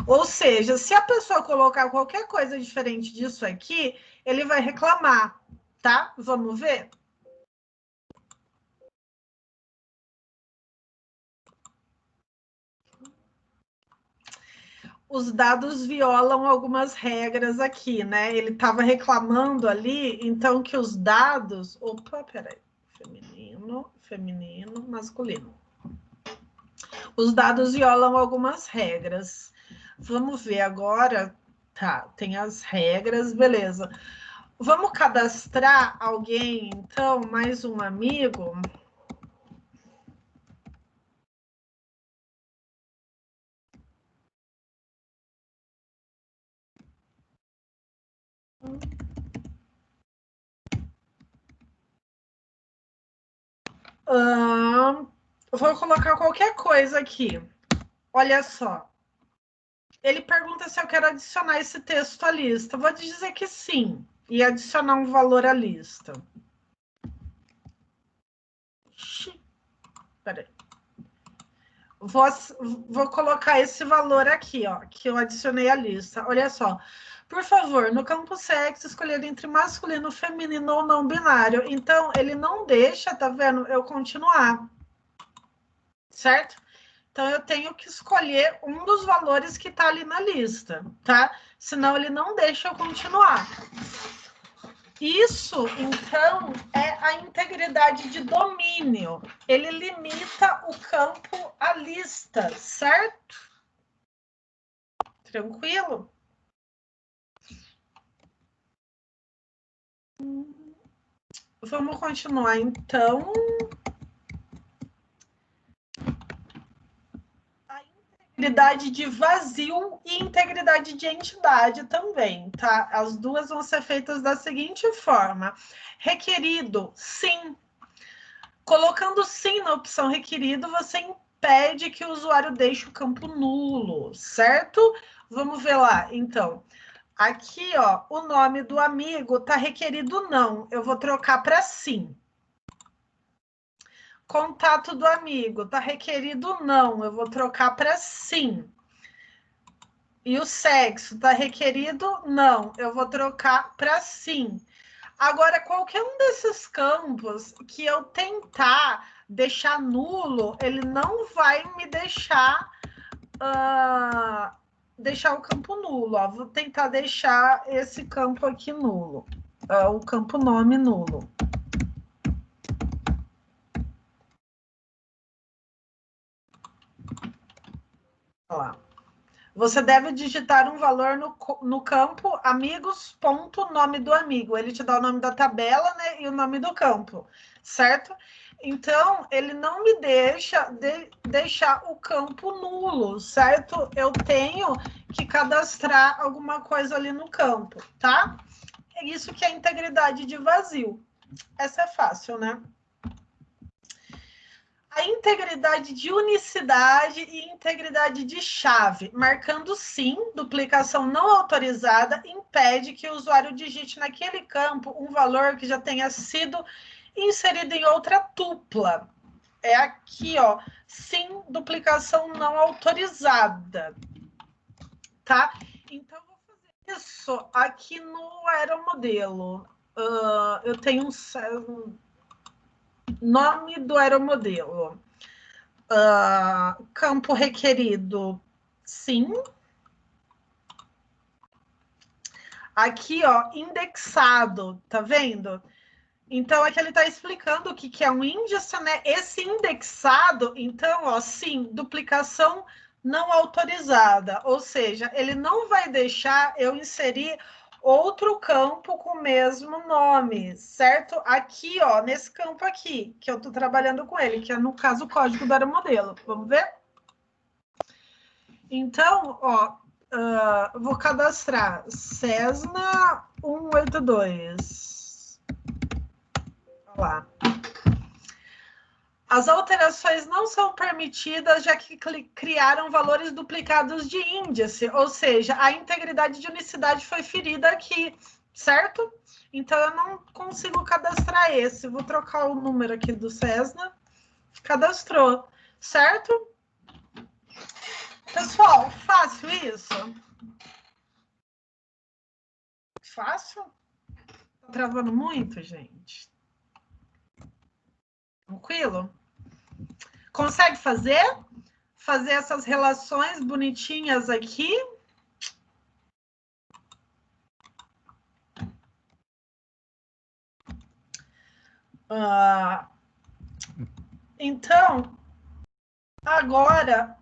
Ou seja, se a pessoa colocar qualquer coisa diferente disso aqui, ele vai reclamar, tá? Vamos ver? Os dados violam algumas regras aqui, né? Ele estava reclamando ali, então, que os dados... Opa, peraí. Feminino, feminino, masculino. Os dados violam algumas regras. Vamos ver agora. Tá, tem as regras, beleza. Vamos cadastrar alguém, então, mais um amigo. Vou colocar qualquer coisa aqui. Olha só. Ele pergunta se eu quero adicionar esse texto à lista. Vou dizer que sim. E adicionar um valor à lista. Peraí. Vou colocar esse valor aqui, ó, que eu adicionei à lista. Olha só. Por favor, no campo sexo, escolher entre masculino, feminino ou não binário. Então, ele não deixa, tá vendo, eu continuar. Certo? Então, eu tenho que escolher um dos valores que está ali na lista, tá? Senão, ele não deixa eu continuar. Isso, então, é a integridade de domínio. Ele limita o campo à lista, certo? Tranquilo? Vamos continuar, então. Integridade de vazio e integridade de entidade também, tá? As duas vão ser feitas da seguinte forma. Requerido, sim. Colocando sim na opção requerido, você impede que o usuário deixe o campo nulo, certo? Vamos ver lá, então. Aqui, ó, o nome do amigo tá requerido não. Eu vou trocar para sim. Contato do amigo, tá requerido não, eu vou trocar para sim. E o sexo, tá requerido não, eu vou trocar para sim. Agora, qualquer um desses campos que eu tentar deixar nulo, ele não vai me deixar deixar o campo nulo. Ó. Vou tentar deixar esse campo aqui nulo, o campo nome nulo. Lá. Você deve digitar um valor no campo amigos, ponto, nome do amigo. Ele te dá o nome da tabela, né, e o nome do campo, certo? Então, ele não me deixa deixar o campo nulo, certo? Eu tenho que cadastrar alguma coisa ali no campo, tá? É isso que é integridade de vazio. Essa é fácil, né? A integridade de unicidade e integridade de chave, marcando sim, duplicação não autorizada, impede que o usuário digite naquele campo um valor que já tenha sido inserido em outra tupla. É aqui, ó, sim, duplicação não autorizada, tá? Então, eu vou fazer isso aqui no aeromodelo. Eu tenho um nome do aeromodelo. Campo requerido, sim. Aqui, ó, indexado, tá vendo? Então, aqui ele está explicando o que é um índice, né? Esse indexado, então, ó, sim, duplicação não autorizada, ou seja, ele não vai deixar eu inserir outro campo com o mesmo nome, certo? Aqui, ó, nesse campo aqui, que eu estou trabalhando com ele, que é, no caso, o código do aeromodelo. Vamos ver? Então, ó, vou cadastrar Cessna 182. Olha lá. As alterações não são permitidas, já que criaram valores duplicados de índice, ou seja, a integridade de unicidade foi ferida aqui, certo? Então, eu não consigo cadastrar esse. Vou trocar o número aqui do Cessna. Cadastrou, certo? Pessoal, fácil isso? Fácil? Tá travando muito, gente? Tranquilo? Consegue fazer? Fazer essas relações bonitinhas aqui? Então, agora,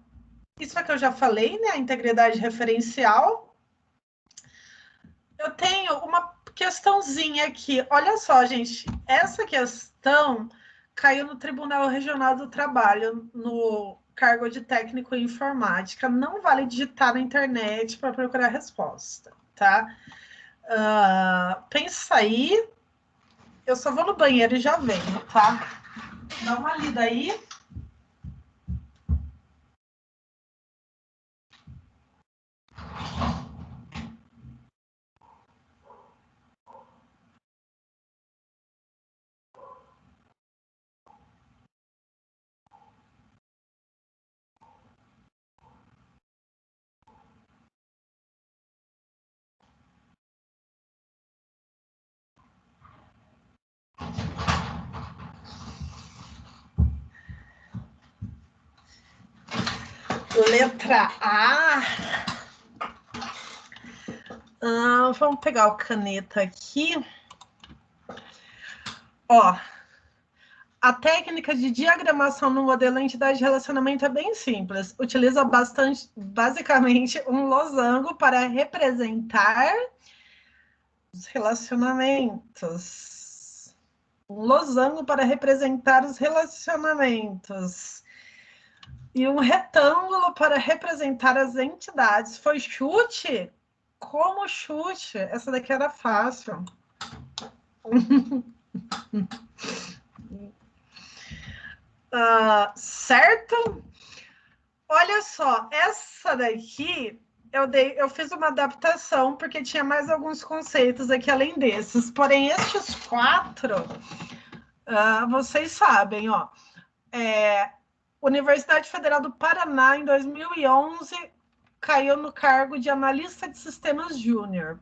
isso é que eu já falei, né? A integridade referencial. Eu tenho uma questãozinha aqui. Olha só, gente, essa questão caiu no Tribunal Regional do Trabalho, no cargo de técnico em informática. Não vale digitar na internet para procurar a resposta, tá? Pensa aí. Eu só vou no banheiro e já venho, tá? Dá uma lida aí. Letra A. Vamos pegar o caneta aqui. Ó, a técnica de diagramação no modelo entidade de relacionamento é bem simples. Utiliza basicamente, um losango para representar os relacionamentos. Um losango para representar os relacionamentos. E um retângulo para representar as entidades. Foi chute? Como chute? Essa daqui era fácil. Certo? Olha só, essa daqui eu fiz uma adaptação porque tinha mais alguns conceitos aqui além desses. Porém, estes quatro, vocês sabem, ó. Universidade Federal do Paraná, em 2011, caiu no cargo de analista de sistemas júnior.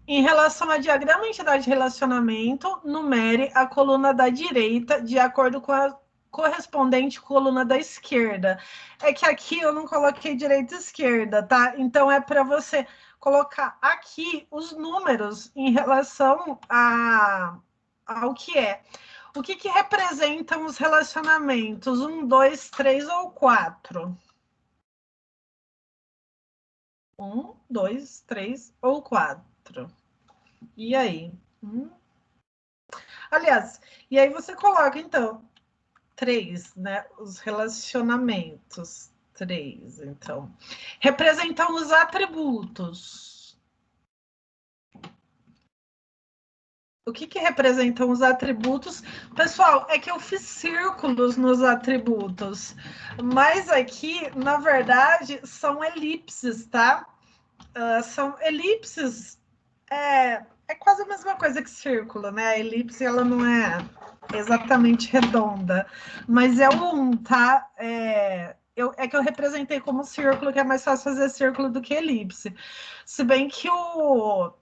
Em relação a diagrama entidade de relacionamento, numere a coluna da direita de acordo com a correspondente coluna da esquerda. É que aqui eu não coloquei direita e esquerda, tá? Então é para você colocar aqui os números em relação ao que é. O que representam os relacionamentos? 1, 2, 3 ou 4? 1, 2, 3 ou 4? E aí? Aliás, e aí você coloca, então, 3, né? Os relacionamentos. 3, então. Representam os atributos. O que representam os atributos? Pessoal, é que eu fiz círculos nos atributos, mas aqui, na verdade, são elipses, tá? São elipses, é quase a mesma coisa que círculo, né? A elipse, ela não é exatamente redonda, mas é um, tá? É que eu representei como círculo, que é mais fácil fazer círculo do que elipse. Se bem que o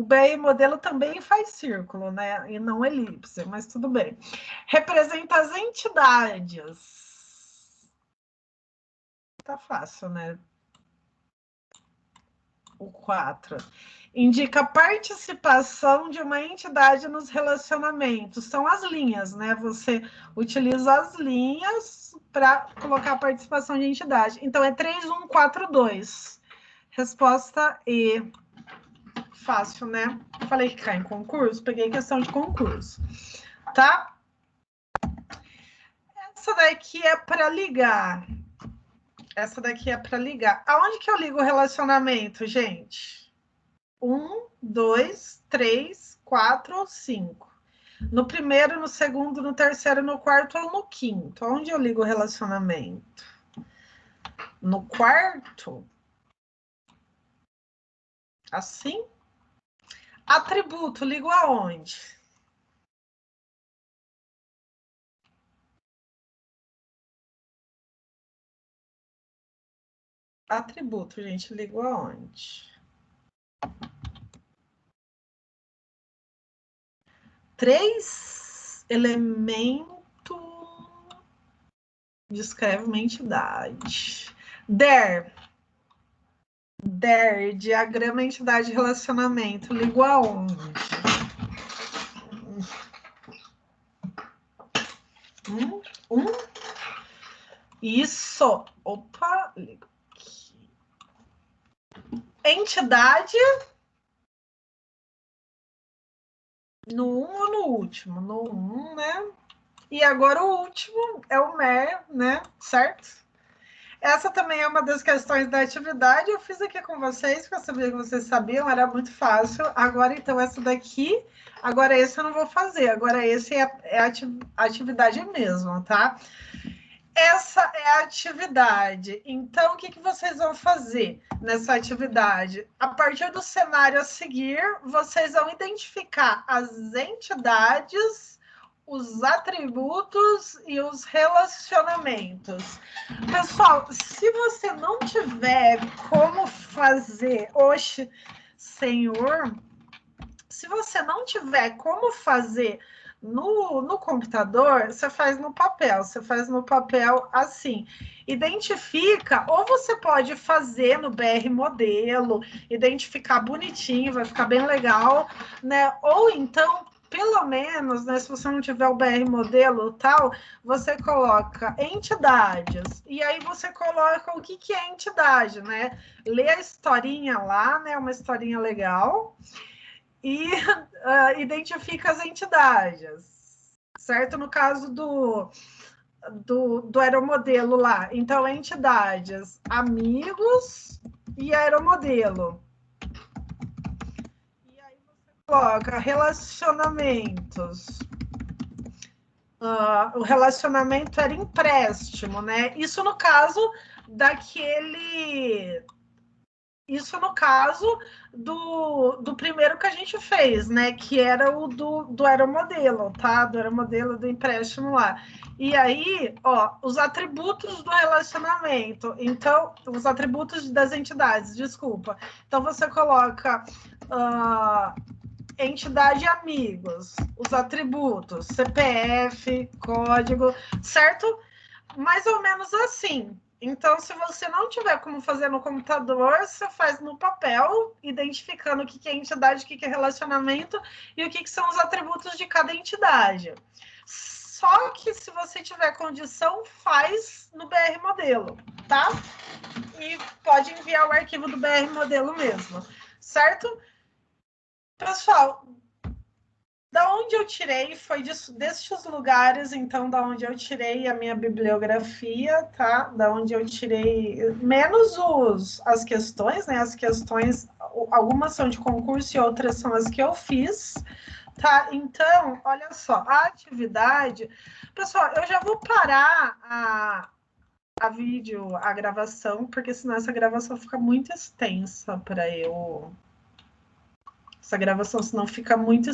BR modelo também faz círculo, né? E não elipse, mas tudo bem. Representa as entidades. Tá fácil, né? O 4. Indica a participação de uma entidade nos relacionamentos. São as linhas, né? Você utiliza as linhas para colocar a participação de entidade. Então, é 3, 1, 4, 2. Resposta E. Fácil, né? Falei que cai em concurso, peguei questão de concurso. Tá? Essa daqui é para ligar. Essa daqui é para ligar. Aonde que eu ligo o relacionamento, gente? 1, 2, 3, 4 ou 5. No primeiro, no segundo, no terceiro, no quarto ou no quinto. Onde eu ligo o relacionamento? No quarto? Assim? Atributo, ligo aonde? Atributo, gente, ligo aonde? 3 elemento descreve uma entidade. Diagrama entidade relacionamento, ligo aonde? Isso. Opa, ligo aqui. Entidade no 1 ou no último? No 1, né? E agora o último é o MER, né? Certo? Essa também é uma das questões da atividade. Eu fiz aqui com vocês, porque eu sabia que vocês sabiam, era muito fácil. Agora, então, essa daqui, agora esse eu não vou fazer. Agora esse é a atividade mesmo, tá? Essa é a atividade. Então, o que vocês vão fazer nessa atividade? A partir do cenário a seguir, vocês vão identificar as entidades, os atributos e os relacionamentos. Pessoal, se você não tiver como fazer, oxe, senhor, se você não tiver como fazer no computador, você faz no papel. Você faz no papel assim. Identifica, ou você pode fazer no BR modelo, identificar bonitinho, vai ficar bem legal, né? Ou então, pelo menos, né, se você não tiver o BR modelo tal, você coloca entidades. E aí você coloca o que é entidade, né? Lê a historinha lá, né? Uma historinha legal. E identifica as entidades, certo? No caso do aeromodelo lá. Então, entidades, amigos e aeromodelo. E aí você coloca relacionamentos. O relacionamento era empréstimo, né? Isso no caso daquele... Isso no caso do primeiro que a gente fez, né? Que era o do aeromodelo, tá? Do aeromodelo do empréstimo lá. E aí, ó, os atributos do relacionamento. Então, os atributos das entidades, desculpa. Então, você coloca entidade e amigos, os atributos, CPF, código, certo? Mais ou menos assim. Então, se você não tiver como fazer no computador, você faz no papel, identificando o que é entidade, o que é relacionamento e o que são os atributos de cada entidade. Só que se você tiver condição, faz no BR modelo, tá? E pode enviar o arquivo do BR modelo mesmo, certo? Pessoal, Da onde eu tirei foi destes lugares, então, da onde eu tirei a minha bibliografia, tá? Da onde eu tirei, menos as questões, né? As questões, algumas são de concurso e outras são as que eu fiz, tá? Então, olha só, a atividade... Pessoal, eu já vou parar a gravação, porque senão essa gravação fica muito extensa para eu... Essa gravação, senão fica muito